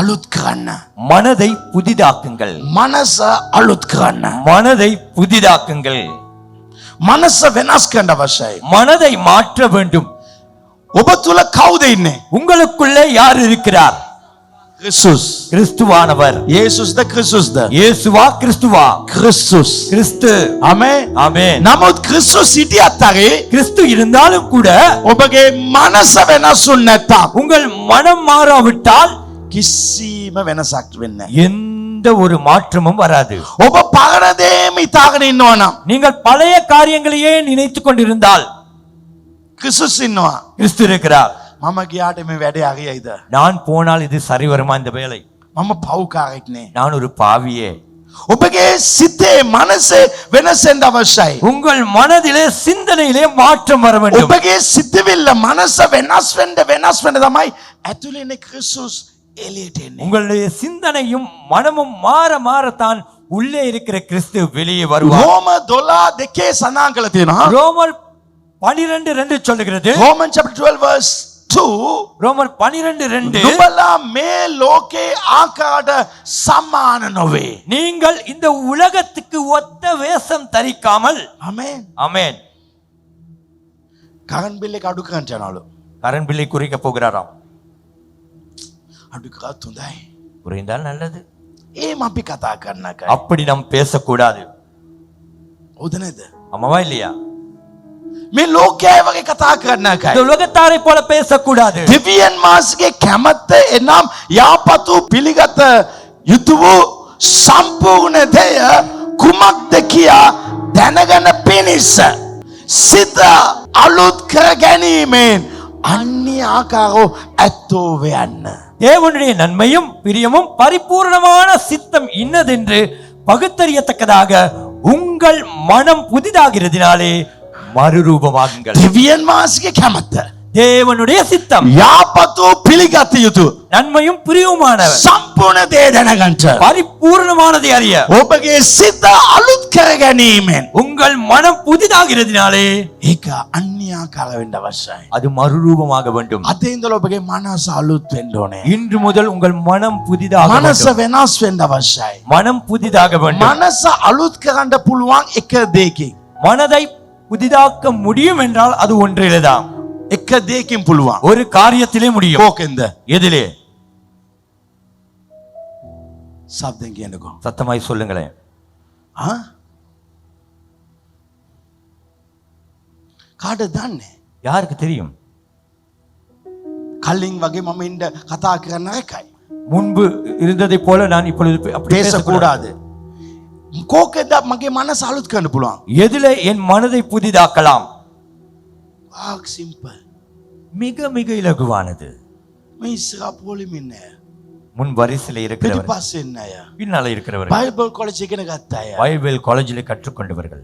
අලුත් කරන්න. மனதை புதிதாக்குங்கள். මනස අලුත් කරන්න. மனதை புதிதாக்குங்கள். මනස වෙනස් කරන්න අවශ්‍යයි. மனதை மாற்ற வேண்டும். ඔබ තුල කවුද ඉන්නේ? உங்களுக்குள்ளே யார் இருக்கிறார்? ක්‍රිස්තුස්. கிறிஸ்துவானவர். යේසුස්ද ක්‍රිස්තුස්ද? இயேசுவா கிறிஸ்துவா? ක්‍රිස්තුස්. கிறிஸ்து. ආමේන්. ஆமென். නමුත් ක්‍රිස්තුස් සිටියත් හරි கிறிஸ்து இருந்தாலும் கூட ඔබගේ මනස වෙනස් වුනේ නැත්තම් உங்கள் மனம் மாறாவிட்டால் කිසිම වෙනසක් වෙන්නේ නැහැ. எந்த ஒரு மாற்றமும் வராது. ඔබ පරණ දේම හිතාගෙන ඉන්නවා නම් நீங்கள் பழைய காரியங்களையே நினைத்துக் கொண்டிருந்தால் ක්‍රිස්තුස් ඉන්නවා. கிறிஸ்து இருக்கிறார். මම ගියාට මේ වැඩේ හරියයිද? நான் போனால் இது சரி வருமா இந்த வேலை? මම පව්කාරෙක් නේ. நான் ஒரு பாவியே. ඔබගේ සිතේ මනසේ වෙනස් වෙන්න අවශ්‍යයි. உங்கள் மனதிலே சிந்தனையிலே மாற்றம் வர வேண்டும். ඔබගේ සිතවිල්ල මනස වෙනස් වෙන්න තමයි ඇතුළේ ඉන්න ක්‍රිස්තුස් එළියට එන්නේ. உங்களுடைய சிந்தனையும் மனமும் மாற மாறத்தான் உள்ளே இருக்கிற கிறிஸ்து வெளியே வருவார். රෝම 12:2 සඳහන් කරලා තියෙනවා. ரோமர் 12:2 சொல்லுகிறது. Romans chapter 12 verse 2 ரோமர் 12:2 නුඹලා මේ ලෝකේ ආකාරයට සමාන නොවේ. நீங்கள் இந்த உலகத்துக்கு ஒத்த வேஷம் தரிக்காமல். ආමේන්. ஆமென். කරන්ට් බිල් එක අඩු කරන්න යනවලු. கரண்ட் பில்லை குறைக்க போகிறாராம். අඩු කරත් හොඳයි. குறைந்தால் நல்லது. ඒම අපි කතා කරන්න කයි. அப்படி நாம் பேசக்கூடாது. හොඳ නේද? ஆமாவா இல்லையா? මේ ලෝකයේ වගේ කතා කරන්න இந்த කයි. உலகத்தாரை போல பேசக்கூடாது. දෙවියන් මාසගේ කැමැත්ත එනම් යාපතු පිළිගත යුතු වූ සම්පූර්ණ දෙය කුමක්ද කියා දැනගෙන පිණිස සිත අලුත් කර ගැනීමෙන් අන්‍ය ආකාරෝ ඇත්තෝ වෙයන්න. தேவனுடைய நன்மையும் பிரியமும் பரிபூர்ணமான சித்தம் இன்னதென்று பகுத்தறியத்தக்கதாக உங்கள் மனம் புதிதாகிறதினாலே மறுரூபமாகுங்கள். දෙවියන් මාසගේ කැමැත්ත தேவனுடைய சித்தம் යාපතු පිළිගත යුතු நன்மையும் பிரியவுமானவர் සම්පූර්ණ දේ දැනගන්න பரிபூர்ணமானதை அறிய ඔබගේ සිත අලුත් කර ගැනීමෙන් உங்கள் மனம் புதிதாகிறதினாலே ඒක අන්‍ය ආකාර වෙන්න අවශ්‍යයි. அது மறுரூபமாக வேண்டும். අද ඉඳලා ඔබගේ මනස අලුත් වෙන්න ඕනේ. இன்று முதல் உங்கள் மனம் புதிதாக මනස வேண்டும். වෙනස් වෙන්න අවශ්‍යයි. மனம் புதிதாக வேண்டும். මනස අලුත් කරන්න පුළුවන් එක දෙයකින්. மனதை புதிதாக்க முடியும் என்றால் அது ஒன்றிலேதான். එක දෙයකින් පුළුවන්. ஒரு காரியத்திலே முடியும். කෝකෙන්ද? எதிலே? සබ්දෙන් කියනකෝ. சத்தமாய் சொல்லுங்களேன். ආ? කාටද දන්නේ? யாருக்கு தெரியும்? කලින් වගේ මම ඉන්න කතා කරන්න එකයි. முன்பு இருந்ததை போல நான் இப்பொழுது அப்படி பேசக்கூடாது. பேசக்கூடாது. කෝකෙන්ද මගේ මනස අලුත් කරන්න පුළුවන්. எதிலே என் மனதை புதிதாக்கலாம்? ආක් සිම්පල්. மிக மிக இலகுவானது. මේ ඉස්සරහ පොලිම ඉන්නේ. முன் வரிசையில் இருக்கிறவர், පිටිපස්සේ ඉන්න අය. பின்னால இருக்கிறவர்கள், බයිබල් කොලෙජ් ඉගෙන ගත්ත අය. பைபிள் காலேஜில் கற்றுக்கொண்டவர்கள்.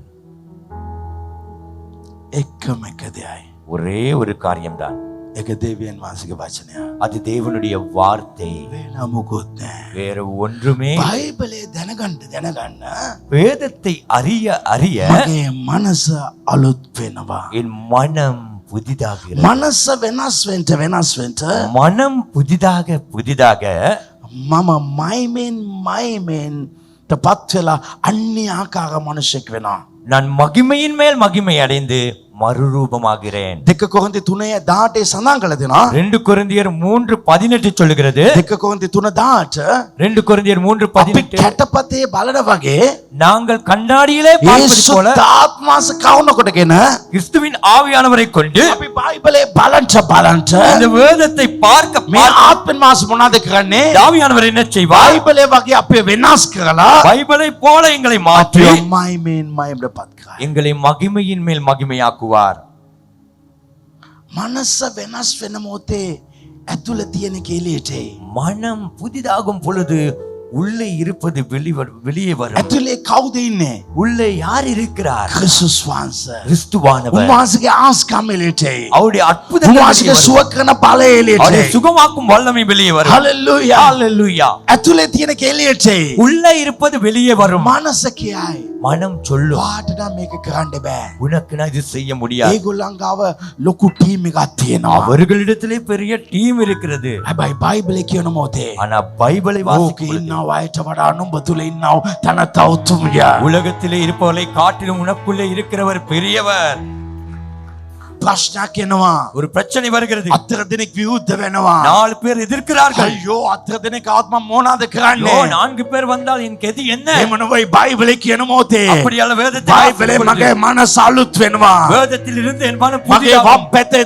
එකම එක දෙයයි. ஒரே ஒரு காரியம்தான். ඒක දෙවියන් වහන්සේගේ වචනය. அது தேவனுடைய வார்த்தை. වෙන මොකුත් නැහැ. வேற ஒன்றுமே. බයිබලේ දැනගන්න வேதத்தை அறிய அறிய මගේ මනස අලුත් වෙනවා. என் மனம் புதிதாகிறது. මනස වෙනස් වෙන්න மனம் புதிதாக புதிதாக මම මයිමෙන් තපත් වෙලා අන්‍ය ආකාර මනුෂ්‍යෙක් වෙනවා. நான் மகிமையின் மேல் மகிமை அடைந்து மறுரூபமாகிறேன். 2 කොරින්ති 3:18 සඳහන් කළ දෙනවා. 2 கொரிந்தியர் 3:18 சொல்லுகிறது. 2 කොරින්ති 3:18 2 கொரிந்தியர் අපි 3:18 කැටපතේ බලන වගේ நாங்கள் கண்ணாடியிலே பார்ப்பது போல ආත්මාස කවුනකොටගෙන கிறிஸ்துவின் ஆவியானவரை கொண்டு අපි බයිබලේ බලන්න இந்த வேதத்தை பார்க்க මේ ආත්මෙන් මාස මොනවද කරන්නේ? ஆவியானவர் என்ன செய்வார்? බයිබලේ වගේ අපේ වෙනස් කරලා பைபிளை போல எங்களை மாற்றி මයිමෙන්ට පත් කරයි. எங்களை மகிமையின் மேல் மகிமையாக்குவார். මනස වෙනස් වෙන මොහොතේ ඇතුළේ තියෙන කෙලියට மனம் புதிதாகும் பொழுது உள்ளே இருப்பது வெளியே வரும். ඇතුළේ කවුද ඉන්නේ? உள்ளே யார் இருக்கிறார்? ක්‍රිස්තුස් වහන්සේ. கிறிஸ்துவானவர். උන්වහන්සේගේ ආස්කම් එළියට அவருடைய அற்புதங்கள் උන්වහන්සේගේ வெளியே සුව வரும். කරන ඵලය එළියට அவருடைய சுகமாக்கும் வல்லமை வெளியே வரும். හලෙලූයා. ஹalleluya. ඇතුළේ තියෙන කෙලියට உள்ளே இருப்பது வெளியே வரும். මනස කියයි மனம் சொல்லும், වාට නම් මේක කරන්න බෑ. உனக்கு நான் இது செய்ய முடியாது. ඒගොල්ලන් ගාව ලොකු ටීම් එකක් තියෙනවා. அவர்களிடத்திலே பெரிய டீம் இருக்கிறது. හැබැයි බයිබලේ කියන මොහොතේ ஆனா பைபிளை ඕකේ வாசிக்கும் பொழுது, ඉන්නව අයට වඩා නුඹ තුල ඉන්නව තනත උතුම්යා. உலகத்திலே இருப்பவர்களை காட்டிலும் உனக்குள்ளே இருக்கிறவர் பெரியவர். ප්‍රශ්නයක් එනවා. ஒரு பிரச்சனை வருகிறது. 4 දෙනෙක් විරුද්ධ වෙනවා. 4 பேர் எதிர்க்கிறார்கள். අයියෝ 4 දෙනෙක් ආත්ම මොනවාද කරන්නේ? 4 பேர் வந்தால் என் கதி என்ன? එහෙම නෙවෙයි බයිබලේ කියන මොහොතේ அப்படி அல்ல. வேதத்தை බයිබලේ வாசிக்கும் මගේ பொழுது, මනස අලුත් වෙනවා. வேதத்தில் இருந்து என் மனம் මගේ புதிதாகும். වම් පැත්තේ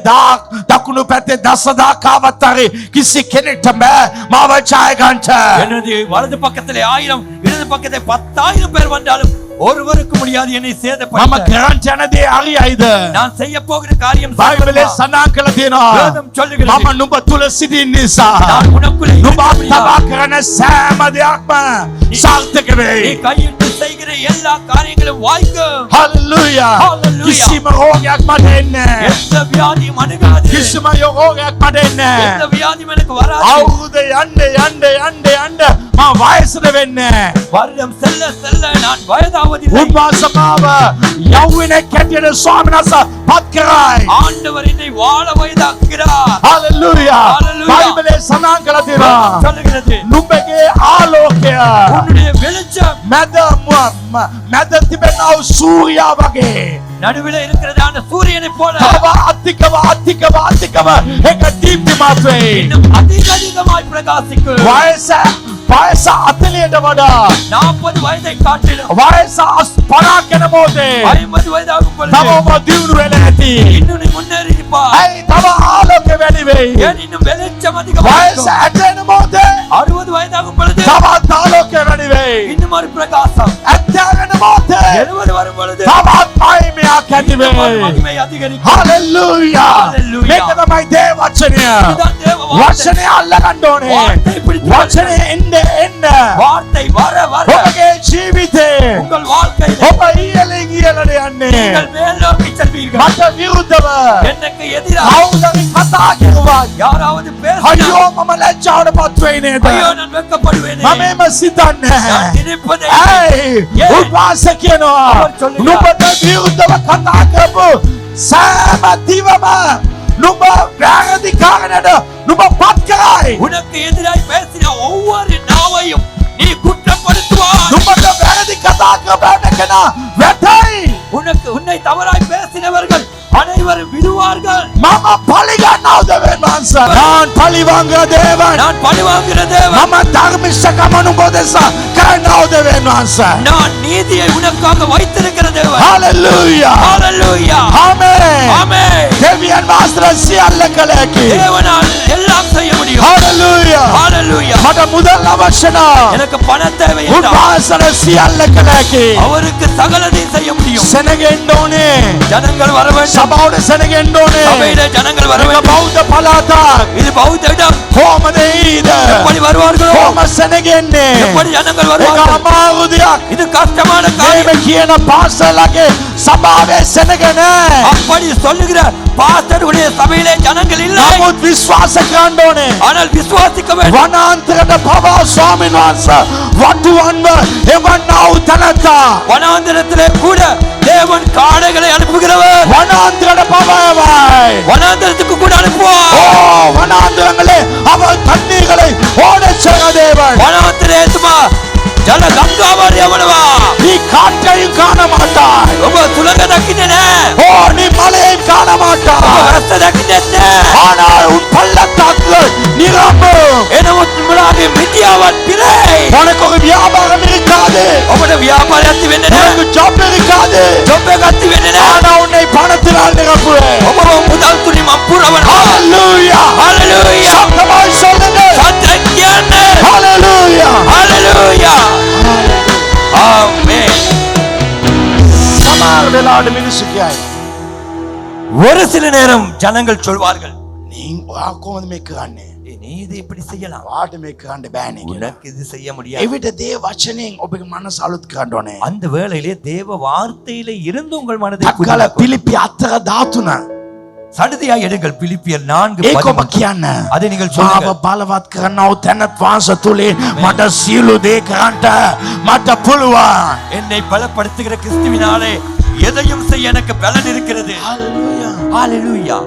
දකුණු පැත්තේ දසදා කාවතරේ කිසි කෙනෙක්ට බෑ මාව ඡාය ගන්නට. எனது வலது பக்கத்திலே 1000, இடது பக்கத்திலே 10,000 பேர் வந்தாலும் ஒருவருக்கு முடியாது என்னை මම சேதப்படுத்த. කරන්ට යන දේ හරියයිද? நான் செய்ய போகிற காரியம் බයිබලයේ சம்பவிக்குமா? සඳහන් කරලා තියෙනවා. வேதம் சொல்லுகிறது. මම නුඹ තුල සිටින නිසා நான் உனக்குள்ளே නුඹ இருக்கிறபடியால் අත්දැක කරන සෑම දෙයක්ම සාර්ථක நீ වෙයි. கையிட்டு செய்கிற எல்லா காரியங்களும் வாய்க்கும். හල්ලුයා. Hallelujah. කිසිම රෝගයක් මට එන්නේ නැහැ. எந்த வியாதியும் அணுகாது. කිසිම රෝගයක් මට එන්නේ எந்த නැහැ. வியாதியும் எனக்கு வராது. අවුරුද්ද යන්න මම වයසට වෙන්නේ නැහැ. வருடம் செல்ல செல்ல நான் வயதாவதில்லை. උන්වහන්සේ මාව යෞවනයෙක් හැටියට ස්වාමීන් වහන්සේ පත් කරයි. ஆண்டவர் என்னை வாழ வயதாக்குகிறார். හල්ලුයා. Hallelujah. බයිබලයේ සඳහන් කරලා තියෙනවා. சொல்லுகிறது. නුඹගේ ආලෝකය உன்னுடைய வெளிச்சம் මැද තිබෙනා වූ සූර්යා වගේ நடுவில் இருக்கிறதான சூரியனை போல තව අධිකව ඒක දීප්තිමත් වෙයි. இன்னும் அதிக அதிகமாய் பிரகாசிக்கும். වයස 40ට වඩා 40 வயதை காட்டிலும் වයස 50 යන මොහොතේ 50 வயதாகும் பொழுது තව ඔබ දියුණු වෙලා ඇති. இன்னும் நீ முன்னேறி இருப்பாய். ඇයි තව ආලෝකය වැඩි වෙයි. ஏன் இன்னும் வெளிச்சம் වයස அதிகமாகும். 60 යන මොහොතේ 60 வயதாகும் பொழுது තවත් ආලෝකය වැඩි වෙයි. இன்னும் ஒரு பிரகாசம். 70 යන මොහොතේ 70 வரும் பொழுது තවත් මහිමයක් ඇති இன்னும் ஒரு වෙයි. மகிமை அதிகரிக்கும். හලෙලූයා. Hallelujah. මේක තමයි දේව වචනය. இதுதான் தேவ வார்த்தை. වචනය අල්ල ගන්න ඕනේ. வார்த்தை பிடித்து වචනය එන්න வார்த்தை வர வர ඔබගේ ජීවිතේ உங்கள் வாழ்க்கையிலே ඔබ ඉහළින් ඉහළට යන්නේ. நீங்கள் மேல் நோக்கி செல்வீர்கள். මට විරුද්ධව எனக்கு எதிராக කවුරුහරි කතා කිව්වත් யாராவது பேசினால் අයියෝ මම ලැජ්ජාවට පත් වෙයි නේද? ஐயோ நான் வெட்கப்படுவேனே. මම එම සිතන්නේ நான் නැහැ. நினைப்பதே ඇයි උන්වහන්සේ කියනවා அவர் சொல்லுகிறார். නුඹට විරුද්ධව කතා කරපු සෑම දිවම නුඹ වැරදි කාරණයට නුඹ පත් කරයි. உனக்கு எதிராய் பேசின ஒவ்வொரு நாவையும் நீ குற்றப்படுத்துவாய். නුඹට වැරදි කතා කරපු කෙනා වැටයි. உன்னை தவறாய் பேசினவர்கள் அனைவரும் விடுவார்கள். මම පලිගන්නව දෙවන් වහන්සේ. நான் පලිවංග දේවන්. நான் பழிவாங்குகிற தேவன். මම ධර්මිෂ්ඨකම නුඹ දෙසා කරනව දෙවන් වහන්සේ. நான் நீதியை உனக்காக வைத்திருக்கிற தேவன். හalleluya. ஹalleluya. ආමේන්. ஆமென். දෙවියන් වහන්සේ සියල්ල කළ හැකි. தேவனால் எல்லாம் செய்ய முடியும். හalleluya. ஹalleluya. මට මුදල් අවශ්‍ය නැහැ. எனக்கு பண தேவை என்றால் උන්වහන්සේ සියල්ල කළ හැකි. அவருக்கு சகலதையும் செய்ய முடியும். සෙනගෙන්න ඕනේ. ஜனங்கள் வர வேண்டும். සභාවට සෙනගෙන්න ඕනේ. சபையிலே ஜனங்கள் வர මේක வேண்டும். බෞද්ධ පළාතක්. இது பௌத்த இடம். කොහොමද ඊද? எப்படி வருவார்களோ කොහොම සෙනගෙන්නේ? எப்படி ஜனங்கள் ඒක வருவார்கள். අමාරු දෙයක්. இது கஷ்டமான මේ காரியம். කියන පාසලගේ සභාවේ සෙනගෙන அப்படி சொல்லுகிற பாஸ்டருடைய சபையிலே ஜனங்கள் இல்லை. නමුත් විශ්වාස කරන්න ඕනේ. ஆனால் விசுவாசிக்க வேண்டும். වනාන්තරයට පවා ස්වාමීන් වහන්සේ වටුවන්ව එවන්නා වූ තැනැත්තා. வனாந்திரத்திலே கூட தேவன் காடைகளை அனுப்புகிறவர். වනාන්තරයට පවා එවයි. வனாந்திரத்துக்கு கூட அனுப்புவார். වනාන්තරங்களே அவர் தண்ணீர்களை ஓடச் செய்ய தேவன். வனாந்திரே துமா ஜல கங்காவர் எவனவா நீ காற்றையும் காண மாட்டாய். ඔබ සුළඟ දකින්නේ நீ மலையையும் காண ඔබ மாட்டாய். රස්ත දකින්නේ ஆனால் உன் பள்ளத்தாக்குகள் நிரம்பும். එනමුත් නුඹලාගේ මිටියාවත් පිරෙයි. உனக்கு ஒரு வியாபாரம் இருக்காது. ඔබට ව්‍යාපාරයක් ඇති වෙන්නේ නැහැ. உனக்கு ஜாப் இருக்காது. ජොබ් එකක් ඇති වෙන්නේ නැහැ. ஆனா உன்னை பணத்தினால் நிரப்புவேன். ඔබව මුදල් තුලින් මම්පුරවනවා. ஹalleluya. හalleluya. சத்தமாய் சொல்லுங்க. සත්‍ය කියන්නේ. ஹalleluya. හalleluya. ආමේන්. සමහර වෙලාවට මිනිස්සු කියයි ஒரு சில நேரம் ஜனங்கள் சொல்வார்கள், நீ කොහොමද මේක කරන්නේ? நீ இது எப்படி செய்யலாம், වාට මේක කරන්න බෑනේ කියලා. உனக்கு இது செய்ய முடியாது. එවිට දේව වචනයෙන් ඔබගේ මනස අලුත් කරන්න ඕනේ. அந்த வேளையிலே தேவ வார்த்தையிலே இருந்து உங்கள் மனதை තක්කල புதிதாக்கும். පිලිපි 4:13 சடுதியாய் எடுங்கள். பிலிப்பியர் 4:13. ඒක ඔබ කියන්න. அதை நீங்கள் මාව சொல்லுங்கள். බලවත් කරනව තැනත් වාස තුලේ මට සියලු දේ කරන්න මට පුළුවන්. என்னை பலப்படுத்துகிற கிறிஸ்துவினாலே எதையும் செய்ய எனக்கு பலன் இருக்கிறது. හalleluya. ஹalleluya.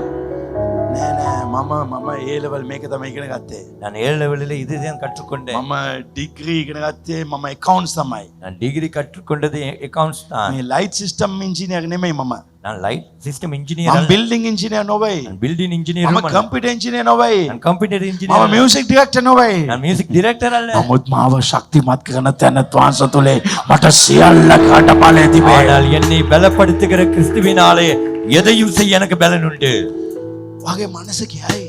නෑ මම ඒ ලෙවල් මේක තමයි ඉගෙන ගත්තේ. நான் 7 லெவலிலே இதுதான் கற்றுக்கொண்டேன். මම ඩිග්‍රී ඉගෙන ගත්තේ මම accounts තමයි. நான் டிகிரி கற்றுக்கொண்டது அக்கவுண்ட்ஸ் தான். මේ ලයිට් සිස්ටම් ඉංජිනේර් නෙමෙයි මම. நான் லைட் சிஸ்டம் මම இன்ஜினியர். බිල්ඩින් ඉංජිනේර් නොවේ. நான் பில்டிங் இன்ஜினியர். මම කම්පියුටර් ඉංජිනේර් නොවේ. நான் கம்ப்யூட்டர் මම இன்ஜினியர். මියුසික් ඩිරෙක්ටර් නොවේ. நான் மியூசிக் டைரக்டர் அல்ல. නමුත් මාව ශක්තිමත් කරන තැනත් වාස තුලේ මට සියල්ල කට බලය තිබේ. ஆனால் என்னை பலப்படுத்துகிற கிறிஸ்துவினாலே எதையும் செய்ய எனக்கு பலன் உண்டு. වගේ මනස කියයි.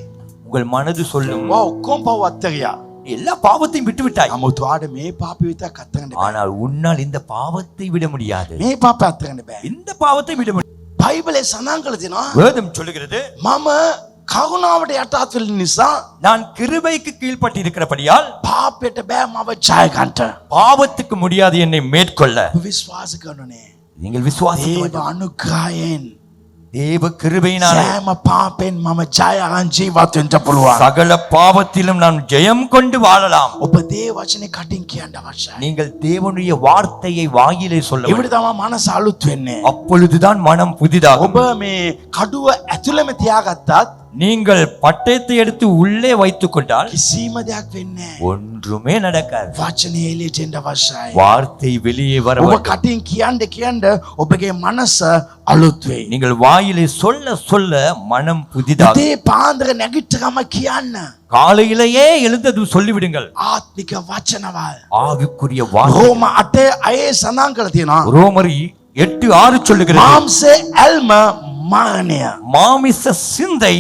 உங்கள் மனது சொல்லும், වා ඔක්කොම පව් අත්තරියා. எல்லா பாவத்தையும் விட்டு விட்டாய். නමුත් ඔයාට මේ පාපය විතරක් අත්හරින්න බෑ. ஆனால் உன்னால் இந்த பாவத்தை விட முடியாது. මේ පාපය අත්හරින්න බෑ. இந்த பாவத்தை விட முடியாது. බයිබලයේ සඳහන් කරලා තියෙනවා வேதம் சொல்லுகிறது, මම කරුණාවට යටත් වෙන නිසා நான் கிருபைக்கு கீழ்ப்பட்டு இருக்கிறபடியால் පාපයට බෑ මව ජය ගන්නට. பாவத்துக்கு முடியாது என்னை மேற்கொள்ள. විශ්වාස කරනනේ. நீங்கள் விசுவாசிக்க දේව வேண்டும். අනුග්‍රහයෙන් தேவ கிருபையினாலே සෑම පාපෙන් මම ජය අරන් ජීවත් වෙන්න පුළුවන්. சகல பாவத்திலும் நான் ஜெயம் கொண்டு வாழலாம். ඔබ දේ වචනේ කටින් කියන්න අවශ්‍යයි. நீங்கள் தேவனுடைய வார்த்தையை வாயிலே சொல்ல ඒවට வேண்டும். තමයි මනස අලුත් වෙන්නේ. அப்பொழுதுதான் மனம் புதிதாகும். ඔබ මේ කඩුව ඇතුළෙම තියාගත්තත් நீங்கள் பட்டயத்தை எடுத்து உள்ளே வைத்துக் கொண்டால் කිසිම දෙයක් වෙන්නේ නැහැ. ஒன்றுமே நடக்காது. වචනේ එළියට එන්න අවශ්‍යයි. வார்த்தை வெளியே வர ඔබ வேண்டும். කටින් කියන්න ඔබගේ මනස අලුත් වෙයි. நீங்கள் வாயிலே சொல்ல சொல்ல மனம் புதிதாகும். දේ පාන්දර නැගිට්ටකම කියන්න. காலையிலேயே எழுந்தது சொல்லிவிடுங்கள். ආත්මික වචනවල්. ஆவிக்குரிய வார்த்தை. රෝම 8:6 සඳහන් කරලා තියෙනවා. ரோமர் 8:6 சொல்லுகிறது, මාංශයේ ඇල්ම මරණය. மாமிச சிந்தை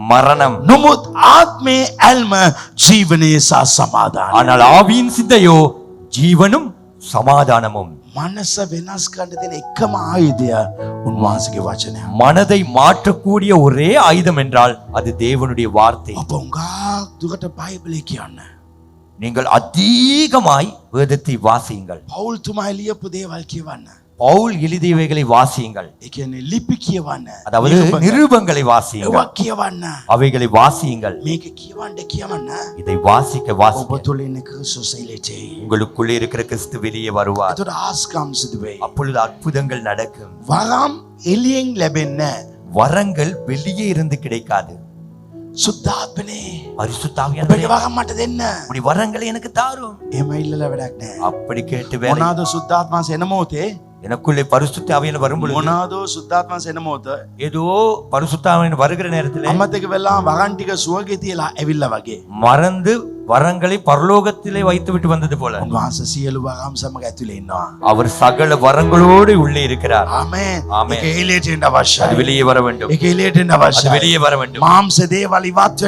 மரணம், නමුත් ආත්මේ ඇල්ම ජීවනයේ සහ සමාදානය. ஆனால் ஆவியின் சிந்தையோ ஜீவனும் சமாதானமும். මනස වෙනස් කරන්න තියෙන එකම ආයුධය උන්වහන්සේගේ වචනය. மனதை மாற்றக்கூடிய ஒரே ஆயுதம் என்றால் அது தேவனுடைய வார்த்தை. ඔබ උඟාක් දුරට බයිබලය කියන්න. நீங்கள் அதிகமாய் வேதத்தை வாசியுங்கள். පවුල් තුමා ලියපු දේවල් කියවන්න. பவுல் எழுதியவைகளை வாசியுங்கள். ඒ කියන්නේ ලිපි කියවන්න. அதாவது நிருபங்களை வாசியுங்கள். ඒවා කියවන්න. அவைகளை வாசியுங்கள். මේක කියවන්න. இதை வாசிக்க ඔබ வாசிக்க තුළ ඉන්න ක්‍රිස්තුස් එළියට එයි. உங்களுக்குள்ளே இருக்கிற கிறிஸ்து வெளியே வருவார். එතකොට ආස්කම් සිදු වෙයි. அப்பொழுது அற்புதங்கள் நடக்கும். වරම් එළියෙන් ලැබෙන්නේ නැහැ. வரங்கள் வெளியே இருந்து கிடைக்காது. සුද්ධාත්මනේ பரிசுத்தாவியானவரே, ඔබගේ වරම් මට දෙන්න. உம்முடைய வரங்களை எனக்கு தாரும். එහෙම ඉල්ලලා වැඩක් නැහැ. அப்படி கேட்டு வேலை. මොනවාද සුද්ධාත්මස් එන මොහොතේ எனக்குள்ளே பரிசுத்தாவியான வரும்பொழுது මොනවාදෝ සුද්ධාත්මස් එන මොහොත ஏதோ பரிசுத்தாவின் வருகிற நேரத்தில் අමතක වෙලා වරන් ටික සුවගේ තියලා ඇවිල්ලා වගේ மறந்து வரங்களை பரலோகத்திலே வைத்து விட்டு வந்தது போல උන්වහන්සේ සියලු වරම් සමග ඇතුලේ ඉන්නවා. அவர் சகல வரங்களோடு உள்ளே இருக்கிறார். ආමේන්. ආමේන්. ඒක එළියට එන්න அது අවශ්‍යයි. வெளியே வர வேண்டும். ඒක එළියට එන්න அது අවශ්‍යයි. வெளியே வர வேண்டும். මාංශ දේවල් ඉවත්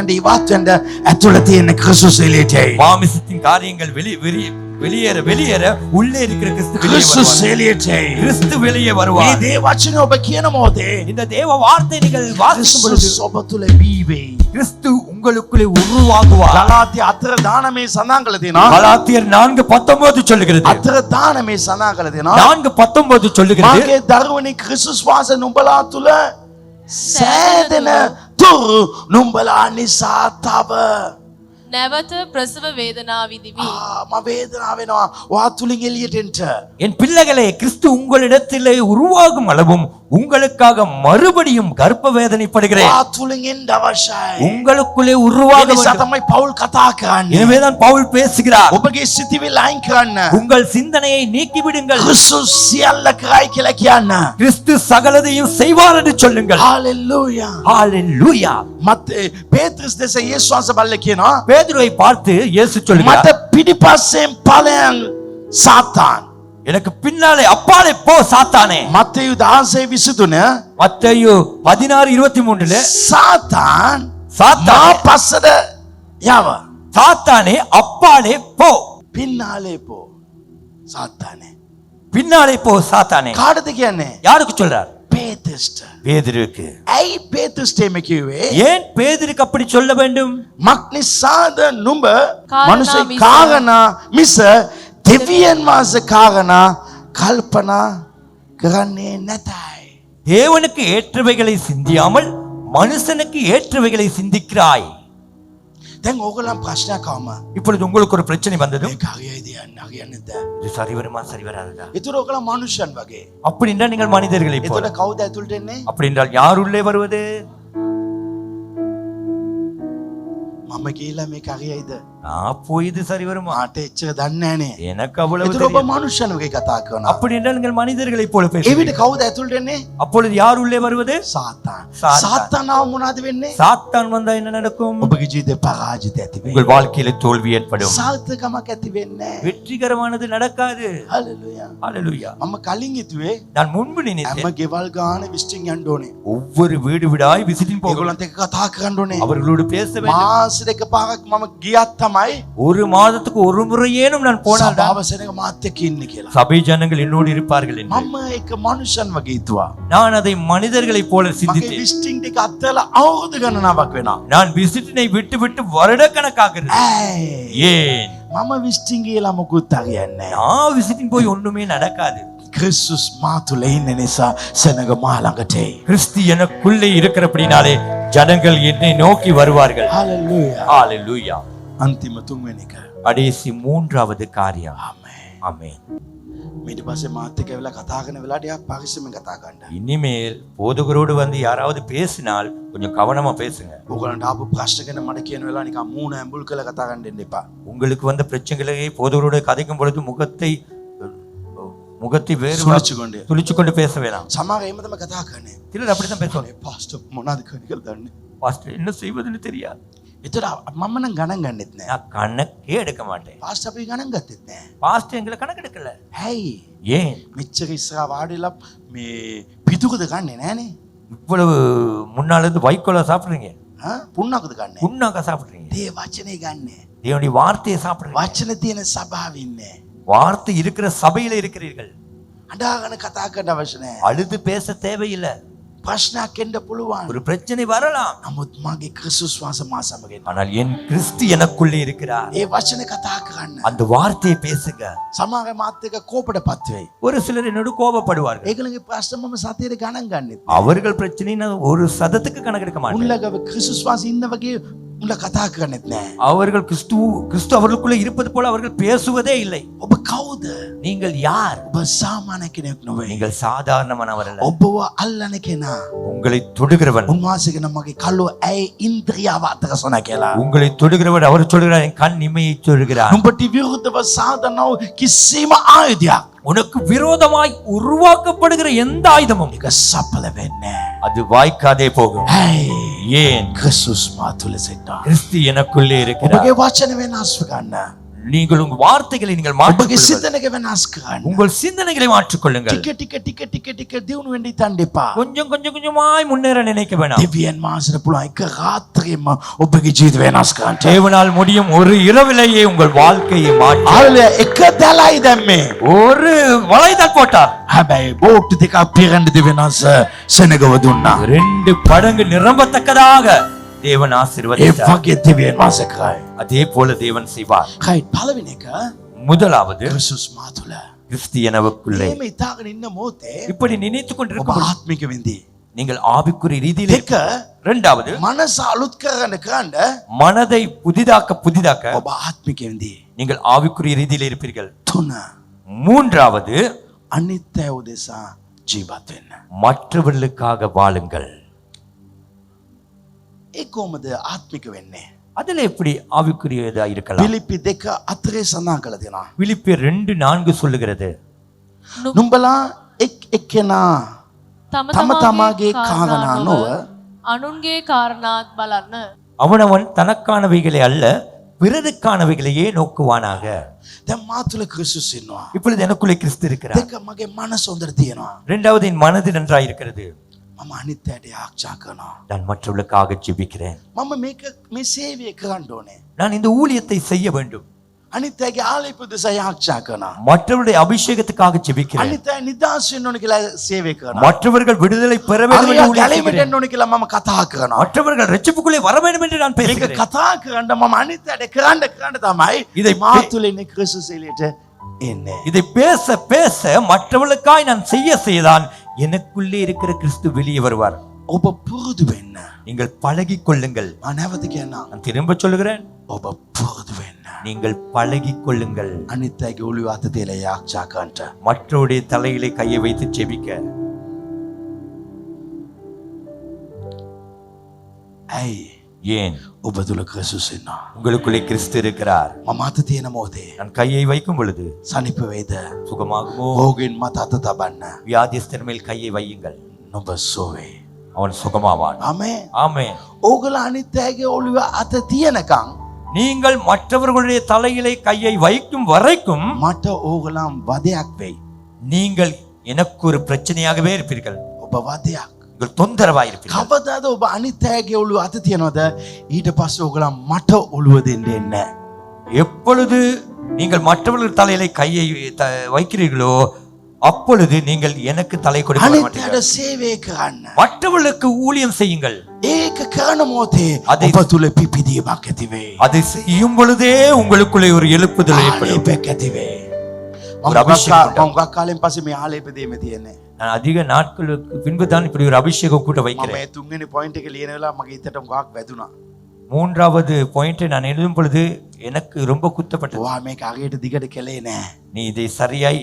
වෙන්න ඇතුළේ තියෙන ක්‍රිස්තුස් එළියට එයි. மாமிசத்தின் காரியங்கள் வெளியேற வெளியேற உள்ளே இருக்கிற கிறிஸ்து வெளியே ක්‍රිස්තුස් வருவார். එළියට එයි. கிறிஸ்து வெளியே මේ வருவார். දේ වචනේ ඔබ කියන මොහොතේ இந்த தேவ வார்த்தை நீங்கள் வாசிக்கும் பொழுது ක්‍රිස්තුස් ඔබ තුල බී වෙයි. கிறிஸ்து உங்களுக்குள்ளே உருவாகுவார். ගලාත්‍ය 4 දානමේ සඳහන් කරලා තියෙනවා. கலாத்தியர் 4:19 சொல்லுகிறது. 4 දානමේ සඳහන් කරලා තියෙනවා. 4:19 சொல்லுகிறது, මාගේ දරුවනි ක්‍රිස්තුස් වාස නුඹලා තුල සෑදෙන තුරු නුඹලා නිසා තව නැවත ප්‍රසව වේදනා විඳිවි. මම වේදනාව වෙනවා ඔයා තුලින් එළියට එන්න. என் பிள்ளைகளே, கிறிஸ்து உங்களிடத்திலே உருவாகும் அளவும் உங்களுக்காக மறுபடியும் கர்ப்ப வேதனைப்படுகிறேன். ඔයා තුලින් එන්න අවශ්‍යයි. உங்களுக்குள்ளே ඒ உருவாக නිසා வேண்டும். තමයි පවුල් කතා කරන්නේ. எனவேதான் பவுல் பேசுகிறார், ඔබගේ සිතිවිලි අයින් කරන්න. உங்கள் சிந்தனையை நீக்கி விடுங்கள். ක්‍රිස්තුස් සියල්ල කරයි කියලා කියන්න. கிறிஸ்து சகலதையும் செய்வார் என்று சொல்லுங்கள். හalleluya. ஹalleluya. මත් පේත්‍රිස් දෙස යේසුස් වහන්සේ බල්ලා කියනවා பேதுருவை பார்த்து இயேசு சொல்கிறார், මට පිටිපස්සෙන් ඵලයන් සාතාන්. எனக்கு பின்னாலே அப்பாலே போ சாத்தானே. මත්තේයු 16:23 மத்தேயு 16:23 සාතාන් මා சாத்தானே, පස්සට යව. சாத்தானே அப்பாலே போ. පින්නාලේ පෝ. සාතානේ. பின்னாலே போ சாத்தானே. කාටද කියන්නේ? யாருக்கு சொல்றார்? පේත්‍රිස්ට. பேதுருக்கு. ඇයි පේත්‍රිස්ට එමෙ කිව්වේ? ஏன் பேதுருக்கு அப்படி சொல்ல வேண்டும்? මක්නිසාද නුඹ කාරණා මනුෂ්‍ය මිස. කාරණා මිස දෙවියන් වහන්සේ කාරණා කල්පනා කරන්නේ නැතයි. தேவனுக்கு ஏற்றவைகளை சிந்தியாமல் மனுஷனுக்கு ஏற்றவைகளை சிந்திக்கிறாய். දැන් ඕගොල්ලන් ප්‍රශ්නයක් ආවම இப்பொழுது உங்களுக்கு ஒரு பிரச்சனை வந்தது. මේක හරියයිද යන්නේ නැද්ද? இது சரி வருமா சரி வராதா? ඒතර ඕගොල්ලන් මනුෂ්‍යයන් වගේ. அப்படி என்றால் நீங்கள் மனிதர்களை போல. ඒතර කවුද ඇතුළට එන්නේ? அப்படி என்றால் யார் உள்ளே வருவது? මම කියලා මේක හරියයිද? அப்போ இது சரி வருமா? මාට එච්චර දන්නේ නැහනේ. எனக்கு அவ்வளவு ඒතර ඔබ தெரியாது. මනුෂ්‍යයන් වගේ කතා කරනවා. அப்படி என்றால் நீங்கள் மனிதர்களை போல ඒ பேசுகிறீர்கள். විදිහ කවුද ඇතුළට එන්නේ? அப்பொழுது யார் உள்ளே வருவது? සාතාන්. සාතාන්. සාතානාව මොනවද වෙන්නේ? சாத்தான் வந்தா என்ன நடக்கும்? ඔබගේ ජීවිතේ පරාජිත ඇති වෙයි. உங்கள் வாழ்க்கையில தோல்வி ஏற்படும். සාර්ථකමක් ඇති වෙන්නේ නැහැ. வெற்றிகரமானது நடக்காது. හalleluya. ஹalleluya. මම කලින් හිතුවේ நான் முன்பு හැම நினைத்தேன், ගෙවල් ගාන විශ්ටින් යන්න ඕනේ. ஒவ்வொரு வீடு வீடாய் விசிட்டிங் போகலாம், ඒගොල්ලන්ට එක කතා කරන්න ඕනේ. அவர்களோடு பேச வேண்டும். මාසෙට දෙක පාරක් මම ගියත් තමයි ஒரு மாதத்துக்கு ஒரு முறையேனும் நான் போனால் සභාව සෙනඟ මාත් එක්ක ඉන්නේ කියලා. சபை ஜனங்கள் என்னோடு இருப்பார்கள் என்று මම ඒක මනුෂ්‍යන් වගේ හිතුවා. நான் அதை மனிதர்களைப் போல මගේ சிந்தித்தேன். විස්ටිං ටික අත්තලා අවුරුදු ගණනාවක් වෙනවා. நான் விசிட்டினை விட்டு விட்டு வருடக்கணக்காகிறது. ඇයි? ஏன்? මම විස්ටිං ගියලා මොකුත් හරියන්නේ නැහැ. நான் விசிட்டிங் போய் ஒண்ணுமே நடக்காது. ක්‍රිස්තුස් මා තුල ඉන්න නිසා සෙනඟ මා ළඟට එයි. கிறிஸ்து எனக்குள்ளே இருக்கிறபடினாலே ஜனங்கள் என்னை நோக்கி வருவார்கள். හalleluya. ஹalleluya. අන්තිම තුන්වෙනි එක. கடைசி மூன்றாவது காரியம். ආමේන්. ஆமென். ඊට පස්සේ මාත් එක්ක වෙලා කතා කරන වෙලාවට යා පරිස්සමෙන් කතා කරන්න. இனிமேல் போதகரோடு வந்து யாராவது பேசினால் கொஞ்சம் கவனமா பேசுங்க. ඕගලන්ට ආපු ප්‍රශ්න ගැන මට කියන වෙලාව නිකන් මූණ ඇඹුල් කරලා කතා කරන්න දෙන්න එපා. உங்களுக்கு வந்த பிரச்சனைகளை போதகரோடு கதைக்கும் பொழுது முகத்தை வேறு සුළුච්චුකොණ්ඩේ. துளிச்சு கொண்டு பேச வேணாம். සමහර එහෙම තමයි කතා කරන්නේ. சிலர் அப்படித்தான் பேசுவாங்க. මේ පාස්ටර් මොනවද කරන්නේ කියලා දන්නේ. பாஸ்டர் என்ன செய்வதுன்னு தெரியாது. ඒතර මම නම් ගණන් ගන්නෙත් නෑ. நான் கணக்கே எடுக்க மாட்டேன். පාස්ටර් අපි ගණන් ගත්තෙත් නෑ. பாஸ்டர் எங்களை கணக்கெடுக்கல. ඇයි? ஏன்? මෙච්චර ඉස්සරහා වාඩිලා මේ පිටුකද ගන්නෙ නෑනේ. இவ்வளவு முன்னால இருந்து வைக்கோல சாப்பிடுறீங்க, පුන්නකද ගන්නෙ. புண்ணாக்க சாப்பிடுறீங்க, දේ වචනේ ගන්නෙ. தேவனுடைய வார்த்தையை சாப்பிடுறீங்க. වචන තියෙන සභාවේ ඉන්නේ. வார்த்தை இருக்கிற சபையில இருக்கிறீர்கள். අඬාගෙන කතා කරන්න අවශ්‍ය නෑ. அழுது பேச தேவையில்லை. ප්‍රශ්නයක් එන්න පුළුවන්. ஒரு பிரச்சனை வரலாம், නමුත් මගේ ක්‍රිස්තුස් වහන්සේ මා සමග ඉන්නවා. ஆனால் என் கிறிஸ்து எனக்குள்ளே இருக்கிறார். ඒ වචනේ කතා කරන්න. அந்த வார்த்தையை பேசுங்க. සමහර මාත් එක්ක කෝපඩපත් වෙයි. ஒரு சிலர் என்னோடு கோபப்படுவார்கள். ඒගොල්ලන්ගේ ප්‍රශ්න මම සතියේ ගණන් ගන්නෙත්. அவர்கள் பிரச்சனை நான் ஒரு சதத்துக்கு கணக்கெடுக்க மாட்டேன். උන්ලගව ක්‍රිස්තුස් වහන්සේ ඉන්න වගේ උන්ල කතා කරන්නෙත් නෑ. அவர்கள் கிறிஸ்து அவர்களுக்குள்ளே இருப்பது போல அவர்கள் பேசுவதே இல்லை. ඔබ කවුද? நீங்கள் யார்? ඔබ සාමාන්‍ය කෙනෙක් නෙවෙයි. நீங்கள் சாதாரணமானவர் அல்ல. ඔබව අල්ලන කෙනා. உங்களை தொடுகிறவன். උන්වහන්සේගේ නමගේ කල්ලෝ ඇයි ඉන්ද්‍රියාව අතකසන කියලා. உங்களை தொடுகிறவர் அவர் சொல்கிறார், என் கண் இமையை சொல்கிறார். නුඹට විරුද්ධව සාධනව කිසිම ආයුධයක් உனக்கு விரோதமாய் உருவாக்கப்படுகிற எந்த ஆயுதமும் ඒක සඵල වෙන්නේ නෑ. அது வாய்க்காதே போகும். ඇයි? ஏன்? ක්‍රිස්තුස් මා තුල සිටිනවා. கிறிஸ்து எனக்குள்ளே இருக்கிறார். ඔබගේ වචන වෙනස් කරන්න. நீங்கள் உங்கள் வார்த்தைகளை நீங்கள் ඔබගේ மாற்றிக்கொள்ளுங்கள். සිතනක වෙනස් කරන්න. உங்கள் சிந்தனைகளை மாற்றிக்கொள்ளுங்கள். ටික ටික ටික ටික ටික දියුණු වෙන්න ඉතින් එපා. கொஞ்சம் கொஞ்சம் கொஞ்சமாய் முன்னேற நினைக்க வேணாம். දෙවියන් වහන්සේට පුළුවන් එක රාත්‍රියේම ඔබගේ ජීවිත වෙනස් කරන්න. தேவனால் முடியும் ஒரு இரவிலேயே உங்கள் வாழ்க்கையை மாற்ற. හල්ලුයා එක දැලයි දැම්මේ. ஒரு வலைதான் போட்டார். හැබැයි බෝට් දෙකක් පිරෙන්න දෙවියන් වහන්සේ සෙනගව දුන්නා. 2 படகு நிரம்பத்தக்கதாக தேவன் ඒ ஆசீர்வதித்தார். වගේ දෙවියන් වහන්සේ කරයි. அதே போல தேவன் செய்வார். කයි පළවෙනි එක முதலாவது ක්‍රිස්තුස් මා තුල. கிறிஸ்து எனக்குள்ளே. මේ ඉතාලගෙන ඉන්න මොහොතේ இப்படி நினைத்துக் ඔබ கொண்டிருக்கும் ආත්මික වෙන්දී. நீங்கள் ஆவிக்குரிய ரீதியிலே. දෙක இரண்டாவது මනස අලුත් කරන්න மனதை புதிதாக்க ඔබ ආත්මික වෙන්දී. நீங்கள் ஆவிக்குரிய ரீதியிலே இருப்பீர்கள். තුන மூன்றாவது අනිත්‍ය උදෙසා ජීවත් වෙන්න. மற்றவர்களுக்காக வாழுங்கள். ඒ කොහොමද ආත්මික වෙන්නේ? அதுல எப்படி ஆவிக்குரியதா இருக்கலாம்? පිලිපි 2 4 සඳහන් කළ දෙනවා. பிலிப்பியர் 2:4 சொல்லுகிறது, නුඹලා එක් එක්කෙනා තම තම තමාගේ කාරණා නොව අනුන්ගේ කාරණාත් බලන්න. அவனவன் தனக்கானவைகளை அல்ல பிறருக்கானவைகளையே நோக்குவானாக. දැන් මා තුල ක්‍රිස්තුස් ඉන්නවා. இப்பொழுது எனக்குள்ளே கிறிஸ்து இருக்கிறார். දෙක මගේ මනස හොඳට තියෙනවා. இரண்டாவது என் மனது நன்றாய் இருக்கிறது. මම අනිත්‍යයට ආරක්ෂා කරනවා. நான் மற்றவர்களுக்காக ஜெபிக்கிறேன். මම මේ සේවය කරන්න ඕනේ. நான் இந்த ஊழியத்தை செய்ய வேண்டும். අනිත්‍යගේ ආලේප උදෙසා ආරක්ෂා කරනවා. மற்றவருடைய அபிஷேகத்துக்காக ஜெபிக்கிறேன். අනිත්‍ය නිදාස් වෙන්න ඕනේ කියලා සේවය කරනවා. மற்றவர்கள் விடுதலை பெற வேண்டும் என்று ஊழியம் ගැලවෙන්න செய்கிறேன். ඕනේ කියලා මම කතා කරනවා. மற்றவர்கள் ரட்சிப்புக்குள்ளே வர வேண்டும் என்று நான் මේක பேசுகிறேன். කතා කරන්න මම අනිත්‍යයට කරන්න තමයි இதை මා තුල ඉන්න ක්‍රිස්තුස් එළියට එන්නේ. இதை பேச பேச மற்றவர்களுக்காய் நான் செய்யதான் எனக்குள்ளே இருக்கிற கிறிஸ்து வெளியே வருவார். ඔබ පුරුදු වෙන්න. நீங்கள் பழகிக் கொள்ளுங்கள். මම නැවත කියනවා. நான் திரும்ப சொல்லுகிறேன், ඔබ පුරුදු වෙන්න. நீங்கள் பழகிக் கொள்ளுங்கள். අනිත්‍යගේ ඔළුව අත තියලා ආරක්ෂා කරන්න. மற்றவருடைய தலையிலே கையை வைத்து ஜெபிக்க. ඇයි? ஏன்? ඔබ තුල ක්‍රිස්තුස් ඉන්නවා. உங்களுக்குள்ளே கிறிஸ்து இருக்கிறார். මම අත තියෙන මොහොතේ நான் கையை வைக்கும் பொழுது සනිප වේද? சுகமாகுமோ? රෝගීන් මත අත තබන්න. வியாதிஸ்தர் மேல் கையை வையுங்கள், නුඹ සෝවේ. அவன் சுகமாவான். ආමේන්. ஆமென். ඕගොල්ලෝ අනිත්‍යගේ ඔළුව අත තියනකම් நீங்கள் மற்றவர்களுடைய தலையிலே கையை வைக்கும் வரைக்கும் මට ඕගොල්ලන් වදයක් වෙයි. நீங்கள் எனக்கு ஒரு பிரச்சனையாகவே இருப்பீர்கள். ඔබ වදයක්. நீங்கள் தொந்தரவாய் இருப்பீர்கள். කවදාද ඔබ අනිත් අයගේ ඔළුව අත තියනවද? ඊට පස්සේ ඔයගොල්ලෝ මට ඔළුව දෙන්නේ නැහැ. எப்பொழுது நீங்கள் மற்றவர்கள் தலையில கையை வைக்கிறீர்களோ அப்பொழுது நீங்கள் எனக்கு தலை கொடுக்க අනිත් மாட்டீர்கள். අයට සේවය කරන්න. மற்றவர்களுக்கு ஊழியம் செய்யுங்கள். ඒක කරන මොහොතේ අද- ඔබ තුල පිපිදීමක් ඇති වෙයි. அதை செய்யும் பொழுதே உங்களுக்குள்ளே ஒரு எழுப்புதல் ஏற்படும். ආලේපයක් ඇති වෙයි. ஒரு அபிஷேகம் உண்டாகும். මම ගොඩක් කාලෙන් පස්සේ මේ ආලේප දෙීම තියෙන්නේ. நான் அதிக நாட்களுக்கு பின்பு தான் இப்படி ஒரு அபிஷேகம் கூட මම வைக்கிறேன். මේ තුන්වෙනි පොයින්ට් එක ලියන වෙලාව මගේ හිතට ගොඩක් වැදුනා. மூன்றாவது பாயிண்ட் நான் எழுதும் பொழுது எனக்கு ரொம்ப குத்தப்பட்டது. ඔයා මේක අගේට දිගට කළේ නැහැ. நீ இதை சரியாய்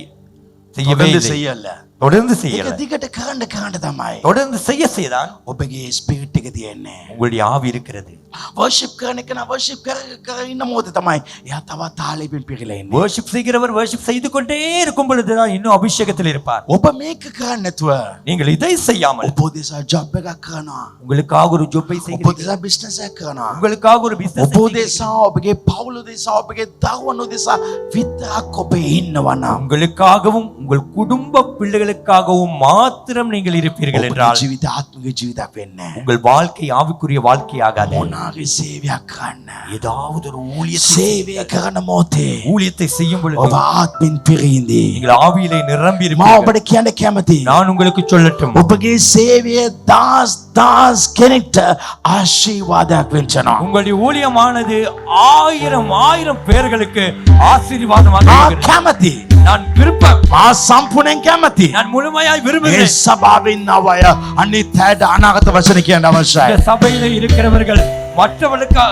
செய்யவே தொடர்ந்து இல்லை. செய்யல. தொடர்ந்து ඒක செய்யல. දිගට කරන්න තමයි. தொடர்ந்து செய்யதான் ඔබගේ ස්පිරිට් එක තියෙන්නේ. உங்களுடைய ஆவி இருக்கிறது. වර්ෂිප් කරන එක නා වර්ෂිප් කර ඉන්න මොහොත තමයි එයා තවත් ආලේපෙන් පිරීලා ඉන්නේ. வர்ஷிப் செய்கிறவர் வர்ஷிப் செய்து கொண்டே இருக்கும் பொழுதுதான் இன்னும் அபிஷேகத்தில் இருப்பார். ඔබ මේක කරන්නේ නැතුව நீங்கள் இதை செய்யாமல் ඔබ දෙසා ජොබ් එකක් කරනවා. உங்களுக்காக ஒரு ஜொப்பை ඔබ செய்கிறீர்கள். දෙසා බිස්නස් එකක් කරනවා. உங்களுக்காக ஒரு பிசினஸ் ඔබ දෙසා ඔබගේ පවුල දෙසා ඔබගේ දරුවෝ දෙසා විතරක් ඔබ ඉන්නවා නම් உங்களுக்காகவும் உங்கள் குடும்ப பிள்ளைகளுக்காகவும் மாத்திரம் நீங்கள் இருப்பீர்கள் ඔබගේ என்றால் ජීවිත ආත්මික ජීවිතයක් වෙන්නේ නැහැ. உங்கள் வாழ்க்கை ஆவிக்குரிய வாழ்க்கையாகாது. මොනාගේ සේවයක් කරන්න. ஏதாவது ஒரு ஊழியத்தை සේවය කරන මොහොතේ ஊழியத்தை செய்யும் பொழுது ඔබ ආත්මින් පිරීදී நீங்கள் ஆவியிலே நிரம்பி මම இருப்பீர்கள். ඔබට කියන්න කැමතියි. நான் உங்களுக்கு சொல்லட்டும், ඔබගේ සේවය දස් කෙනෙක්ට ආශිර්වාදයක් වෙන්නවා. உங்களுடைய ஊழியமானது ஆயிரம் பேர்களுக்கு ஆசீர்வாதமாக මා இருக்கிறது. කැමති. நான் விருப்பம், මා සම්පූර්ණයෙන් කැමති. நான் முழுமையாய் මේ விரும்புகிறேன். සභාවේ ඉන්න අය අනිත් අයට අනාගත වචන කියන්න අවශ්‍යයි. இந்த சபையில இருக்கிறவர்கள் மற்றவர்களுக்கு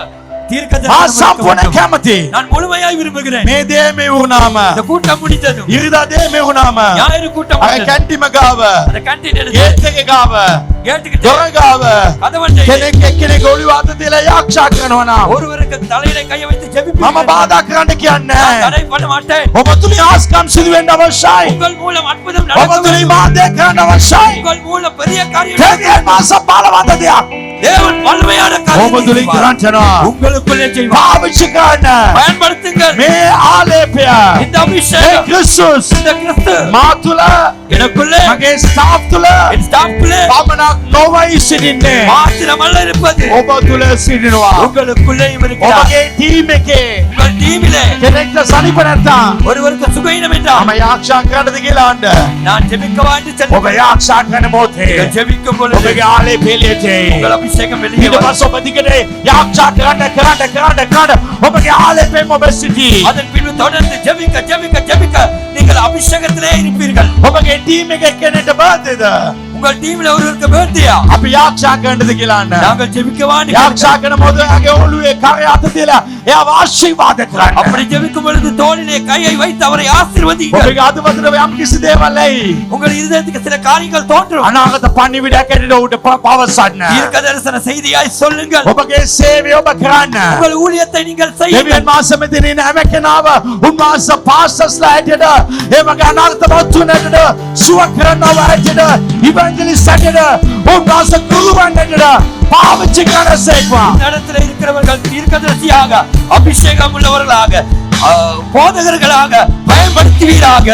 මා සම්පූර්ණයෙන් කැමති. நான் முழுமையாய் விரும்புகிறேன். මේ දේ මේ වුණාම இந்த கூட்டம் முடிந்ததும் ඉරිදා දේ මේ වුණාම ஞாயிறு கூட்டம் අර முடிந்ததும், කැන්ටිම ගාව அந்த canteen எடுத்து ගේට් එකේ ගාව கேட்டுக்கிட்டு දොර ගාව கதவண்டை කෙනෙක් එක්කෙනෙක් ඔළුව අත තියලා යාක්ෂා කරනවා නම් ஒருவருக்கு தலையில கையை வைத்து මම ஜெபிப்பீர்கள். බාධා කරන්න කියන්නේ நான் නැහැ. தடை பண்ண மாட்டேன். ඔබ තුලින් ආස්කම් සිදු වෙන්න අවශ්‍යයි. உங்கள் மூலம் அற்புதம் ඔබ நடக்க තුලින් வேண்டும். මාර්ගය කරන්න අවශ්‍යයි. உங்கள் மூலம் பெரிய காரியம் நடக்க දෙවියන් මාස බලවන්ත දෙයක් தேவன் வல்லமையான ඔබ காரியத்தை තුලින් செய்வார். කරන්න යනවා. உங்களுக்குள்ளே செய்வார். පාවිච්චි කරන්න பயன்படுத்துங்கள் මේ ආලේපය இந்த මේ அபிஷேகம். ක්‍රිස්තුස් இந்த கிறிஸ்து මා තුල எனக்குள்ளே මගේ ස්ටාෆ් තුල என் ஸ்டாஃப்ல පමණක් නොවයි සිටින්නේ. மாத்திரமல்ல இருப்பது ඔබ තුල සිටිනවා. உங்களுக்குள்ளேயும் இருக்கிறார். ඔබගේ ටීම් එකේ உங்கள் டீமிலே කෙනෙක්ට සනීප නැත්තම් ஒருவருக்கு சுகவீனம் என்றால் මම යාක්ෂා කරන්නද කියලා අහන්න. நான் ஜெபிக்கவா என்று ඔබ செல்லுங்கள். යාක්ෂා කරන මොහොතේ நீங்கள் ஜெபிக்கும் பொழுது ඔබගේ ආලේපෙලියටේ உங்கள் அபிஷேகம் வெளியே ඊට வரும். පස්සේ ඔබ දිගට යාක්ෂා කරන්න ඔබගේ ආලේපෙම ඔබ සිටී. அதன் பின்பு தொடர்ந்து ஜெபிக்க நீங்கள் அபிஷேகத்திலே இருப்பீர்கள். ඔබගේ ටීම් එකේ කෙනෙක්ට බර්ත්ඩේද உங்கள் டீம்ல ஒருவருக்கு பர்த்டேயா අපි යාක්ෂා කරන්නද කියලා අහන්න. நாங்கள் ஜெபிக்கவா என்று යාක්ෂා කරන මොහොතේ යාගේ ඔළුවේ කරේ අත තියලා එයාව ආශිර්වාද කරන්න. அப்படி ஜெபிக்கும் பொழுது தோளிலே கையை வைத்து அவரை ஆசீர்வதிங்கள். ඔබගේ අදවතට යම් කිසි දේවල් ඇයි உங்கள் இருதயத்துக்கு சில காரியங்கள் தோன்றும். අනාගත පණිවිඩයක් ඇටියට උඩ පවසන්න. தீர்க்க தரிசன செய்தியாய் சொல்லுங்கள். ඔබගේ සේවය ඔබ කරන්න. உங்கள் ஊழியத்தை நீங்கள் செய்யுங்கள். දෙවියන් මාස මෙතන ඉන්න හැම කෙනාව උන්වහන්සේ පාස්ටර්ස්ලා ඇටියට ඒ වගේ අනාගත වස්තුනට සුව කරනවා ඇටියට ඉවැන්ජලිස්ට් ඇටියට උන්වහන්සේ කුරුවන් ඇටියට පාවිච්චි කරනසේක්වා. இந்த இடத்துல இருக்கிறவர்கள் தீர்க்கதரிசியாக அபிஷேகம் உள்ளவர்களாக போதகர்களாக பயன்படுத்துவீராக.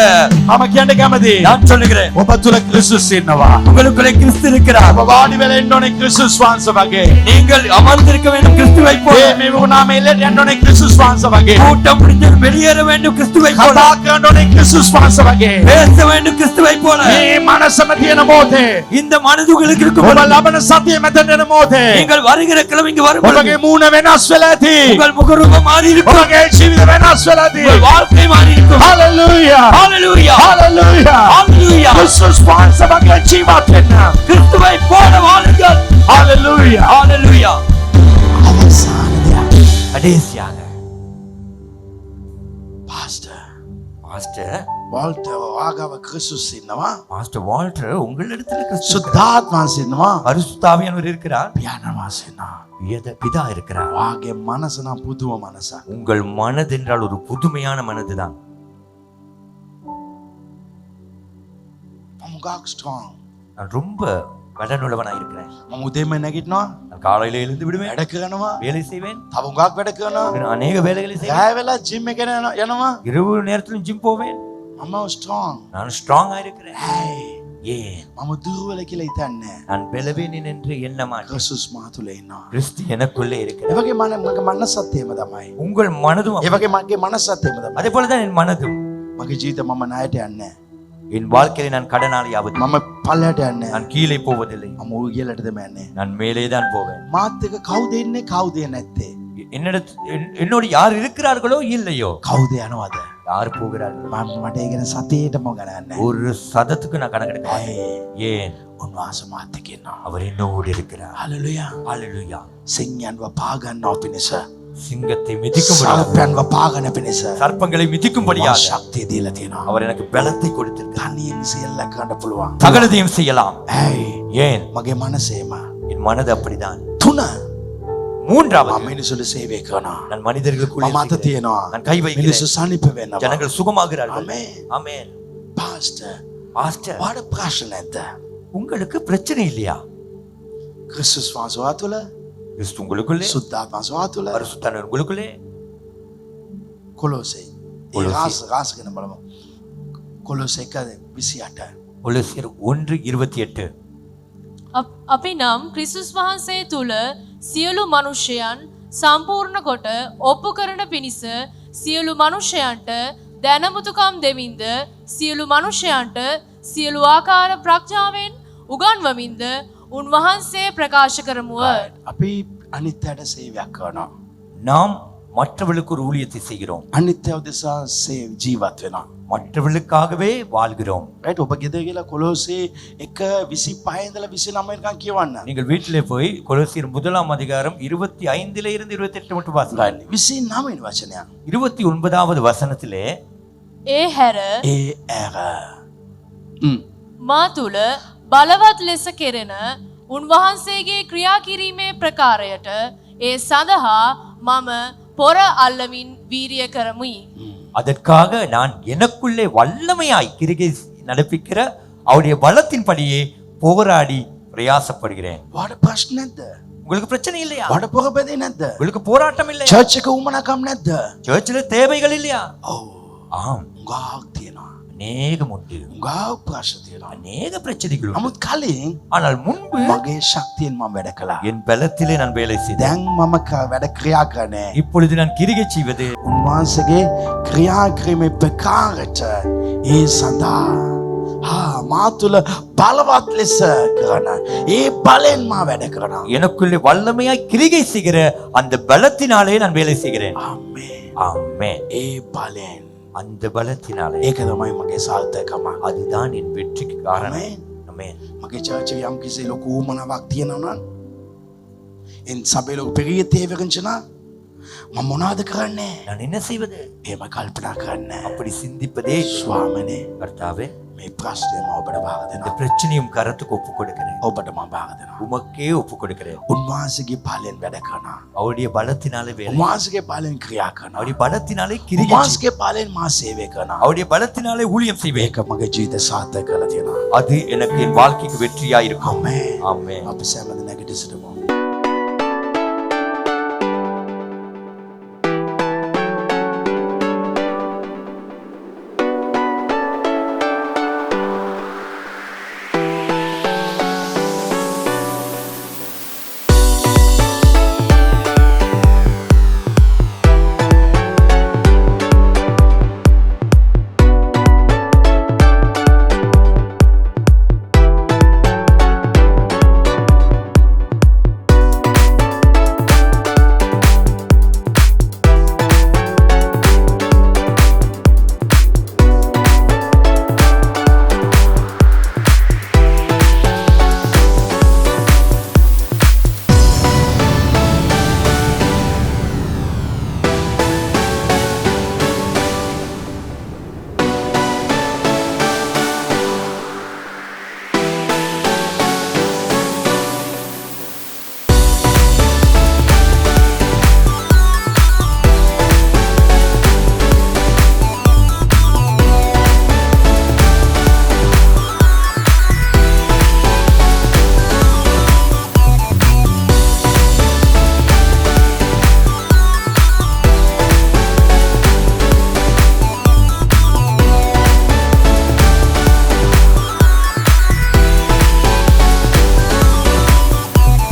මම කියන්න කැමතියි. நான் சொல்லுகிறேன், ඔබ තුල ක්‍රිස්තුස් ඉන්නවා. உங்களுக்குள்ளே கிறிஸ்து இருக்கிறார். ඔබ වාඩි වෙලා ඉන්න ඕනේ ක්‍රිස්තුස් වහන්සේ වගේ. நீங்கள் அமர்ந்திருக்க வேண்டும் கிறிஸ்துவை போல. මේ වුණාම එල්ලට යන්න ඕනේ ක්‍රිස්තුස් වහන්සේ වගේ. கூட்டம் முடிந்து வெளியேற வேண்டும் கிறிஸ்துவை போல. කතා කරන්න ඕනේ ක්‍රිස්තුස් වහන්සේ වගේ. பேச வேண்டும் கிறிஸ்துவை போல. මේ මනසම තියෙන මොහොතේ இந்த மனதுகளுக்கு இருக்கும் ඔබ பொழுது, ලබන සතිය මෙතන එන මොහොතේ நீங்கள் வருகிற கிழமை இங்கு வரும் பொழுது, ඔබගේ මූණ වෙනස් වෙලා ඇති. உங்கள் முகரூபம் மாறி இருக்கும். ඔබගේ ජීවිත වෙනස් වෙලා ඇති. உங்கள் வாழ்க்கை மாறி இருக்கும். හalleluya ஹalleluya හalleluya ஹalleluya. ක්‍රිස්තුස් වහන්සේ වගේ ජීවත් වෙන්න. கிறிஸ்துவை போல வாழுங்கள். හalleluya ஹalleluya. අවසාන දෙයක් கடைசியாக පාස්ටර් மாஸ்டர் වෝල්ටර් ආගව ක්‍රිස්තුස් ඉන්නවා. மாஸ்டர் வால்டர் உங்களிடத்தில் கிறிஸ்து සුද්ධාත්ම වහන්සේ ඉන්නවා. பரிசுத்தாவியானவர் இருக்கிறார். පියාණන් වහන්සේ ඉන්නවා. பிதா இருக்கிறார். වාගේ මනස නම් පුදුම මනසක්. உங்கள் மனது என்றால் ஒரு புதுமையான மனதுதான். මම ගාක් ස්ට්‍රෝං. நான் ரொம்ப வல்லனுள்ளவனாய் இருக்கிறேன். මම උදේම නැගිටිනවා. நான் காலையில எழுந்து விடுவேன், වැඩ කරනවා. வேலை செய்வேன், තව උගාක් වැඩ කරනවා. நான் அநேக வேலைகளை செய்வேன். රෑ වෙලා ජිම් එකට යනවා. இரவு நேரத்திலும் ஜிம் போவேன். මම ස්ට්‍රෝං. நான் ஸ்ட்ராங்கா இருக்கிறேன். hey ஏன் මම දුර්වල කියලා හිතන්නේ. நான் பலவீனன் என்று எண்ண மாட்டேன். ක්‍රිස්තුස් මා තුල ඉන්නවා. கிறிஸ்து எனக்குள்ளே ඒ இருக்கிறார். වගේ මගේ මනසත් එහෙම තමයි. உங்கள் மனதும் ඒ වගේ මගේ මනසත් එහෙම තමයි. அதே போலதான் என் மனதும். මගේ ජීවිත මම ණයට යන්නේ. என் வாழ்க்கையில நான் கடனாளி ஆவது. මම පල්ලයට යන්නේ. நான் கீழே போவதில்லை. මම උයලටද යන්නේ. நான் மேலே தான் போவேன். මාත් එක කවුද ඉන්නේ කවුද නැත්තේ? என்னோட யார் இருக்கிறார்களோ இல்லையோ, කවුද යනවද? யார் போகிறார்களோ, මට ඒ ගැන සතියේටම ගණන් නැහැ. ஒரு சதத்துக்கு நான் கணக்கெடுக்க ඇයි? ஏன் උන්වහන්සේ මාත් එක්ක ඉන්නවා. அவர் என்னோடு இருக்கிறார். හලෙලුයා. ஹalleluya. සිංහයන්ව පාගන්නව පිණිස. சிங்கத்தை மிதிக்கும்படியாக, සර්පයන්ව පාගන පිණිස. சர்ப்பங்களை மிதிக்கும்படியாக ශක්තිය දීලා තියෙනවා. அவர் எனக்கு பலத்தை கொடுத்திருக்கிறார். තනියෙන් සියල්ල කරන්න පුළුවන්. சகலதையும் செய்யலாம். ඇයි? ஏன்? මගේ මනසේම என் மனது அப்படிதான். තුන மூன்றாவது, මම මිනිසුන්ට සේවය කරනවා. நான் மனிதர்களுக்கு මම අත තියෙනවා. நான் கை வைக்கிறேன். මිනිස්සු සනීප වෙනවා. ஜனங்கள் சுகமாகிறார்கள். ஆமென். ஆமென். පාස්ටර් பாஸ்டர், වාට ප්‍රශ්න නැද්ද? உங்களுக்கு பிரச்சனை இல்லையா? ක්‍රිස්තුස් වහන්සේ තුළ கிறிஸ்து உங்களுக்குள்ளே, සුද්ධාත්ම වහන්සේ තුළ பரிசுத்தாவியானவர் உங்களுக்குள்ளே. කොලොසේ කොලොසි. රාස ගැන බලමු. කොලොසේ 1:28 கொலோசியர் 1:28. අපි නම් ක්‍රිස්තුස් වහන්සේ තුල සියලු මනුෂ්‍යයන් සම්පූර්ණ කොට ඔප්පු කරන පිණිස සියලු මනුෂ්‍යයන්ට දැනමුතුකම් දෙමින්ද සියලු මනුෂ්‍යයන්ට සියලු ආකාර ප්‍රඥාවෙන් උගන්වමින්ද උන්වහන්සේ ප්‍රකාශ කරමුව. අපි අනිත්‍යයට සේවයක් කරනවා. நாம் மற்றவர்களுக்கு ஒரு ஊழியத்தை செய்கிறோம். අනිත්‍යව දෙසා ජීවත් වෙනවා. மற்றவர்களுக்காகவே வாழ்கிறோம். රයිට් ඔබ ගෙදර ගිහලා කොලොසේ 1:25 ඉඳලා 29 වෙනකන් කියවන්න. நீங்கள் வீட்டிலே போய் கொலோசியர் 1 25 இருந்து 28 மட்டும் வாசிங்க. 29 වෙනි වචනය. 29வது வசனத்திலே ඒ හැර ඒ ඇර මා තුල බලවත් ලෙස කෙරෙන උන්වහන්සේගේ ක්‍රියා කිරීමේ ප්‍රකාරයට ඒ සඳහා මම පොර අල්ලමින් වීරිය කරමුයි. அதற்காக நான் எனக்குள்ளே வல்லமையாய் கிரியை நடப்பிக்கிற அவருடைய பலத்தின்படியே போராடி பிரயாசப்படுகிறேன். වාට ප්‍රශ්න නැද්ද? உங்களுக்கு பிரச்சனை இல்லையா? වාට පොරබැදේ නැද්ද? உங்களுக்கு போராட்டம் இல்லையா? චර්ච් එක උමනකම් නැද්ද? சர்ச்சில் தேவைகள் இல்லையா? ඔව්. ஆம், උගාක් තියෙනවා. அநேகம் உண்டு. උගාක් ප්‍රශ්න තියෙනවා. அநேக பிரச்சனைகள் உண்டு. නමුත් කලින් ஆனால் முன்பு මගේ ශක්තියෙන් මම වැඩ කළා. என் பலத்திலே நான் வேலை செய்தேன். දැන් මම වැඩ ක්‍රියා කරන්නේ இப்பொழுது நான் கிரியை செய்வது උන්වහන්සේගේ ක්‍රියා කිරීමේ ප්‍රකාරයට ඒ සඳහා මා තුළ බලවත් ලෙස කරන ඒ බලෙන් මා වැඩ කරනවා. எனக்குள்ளே வல்லமையாய் கிரியை செய்கிற அந்த பலத்தினாலே நான் வேலை செய்கிறேன். ආමේන්. ஆமென். ඒ බලෙන් அந்த பலத்தினாலே, ඒක තමයි මගේ සාර්ථකම. அதுதான் என் வெற்றிக்கு காரணம். ආමේන්. ஆமென். මගේ චර්ච් එකේ යම් කිසි ලොකු උමනාවක් තියෙනවා නම් එන් සබේ ලොකු පෙරිය තේවරංචනා මම මොනවද කරන්නේ? நான் என்ன செய்வது? එහෙම කල්පනා කරන්නේ. அப்படி சிந்திப்பதே ස්වාමිනේ கர்த்தாவே, මේ ප්‍රශ්නේ මම ඔබට බාර இந்த දෙනවා. பிரச்சனையும் கரத்துக்கு ஒப்பு கொடுக்கிறேன். ඔබට මම බාර දෙනවා. உமக்கே ஒப்பு கொடுக்கிறேன். උන්වහන්සේගේ බලෙන් වැඩ කරනවා. அவருடைய பலத்தினாலே வேலை, උන්වහන්සේගේ බලෙන් ක්‍රියා කරනවා. அவருடைய பலத்தினாலே கிரியை செய்வேன். උන්වහන්සේගේ බලෙන් මා සේවය කරනවා. அவருடைய பலத்தினாலே ஊழியம் செய்வேன். ඒක මගේ ජීවිත සාර්ථක කරලා තියෙනවා. அது எனக்கு என் வாழ்க்கைக்கு வெற்றியா இருக்கும். ආමේන්. ஆமென். අපි සෑම දිනකට සිටමු.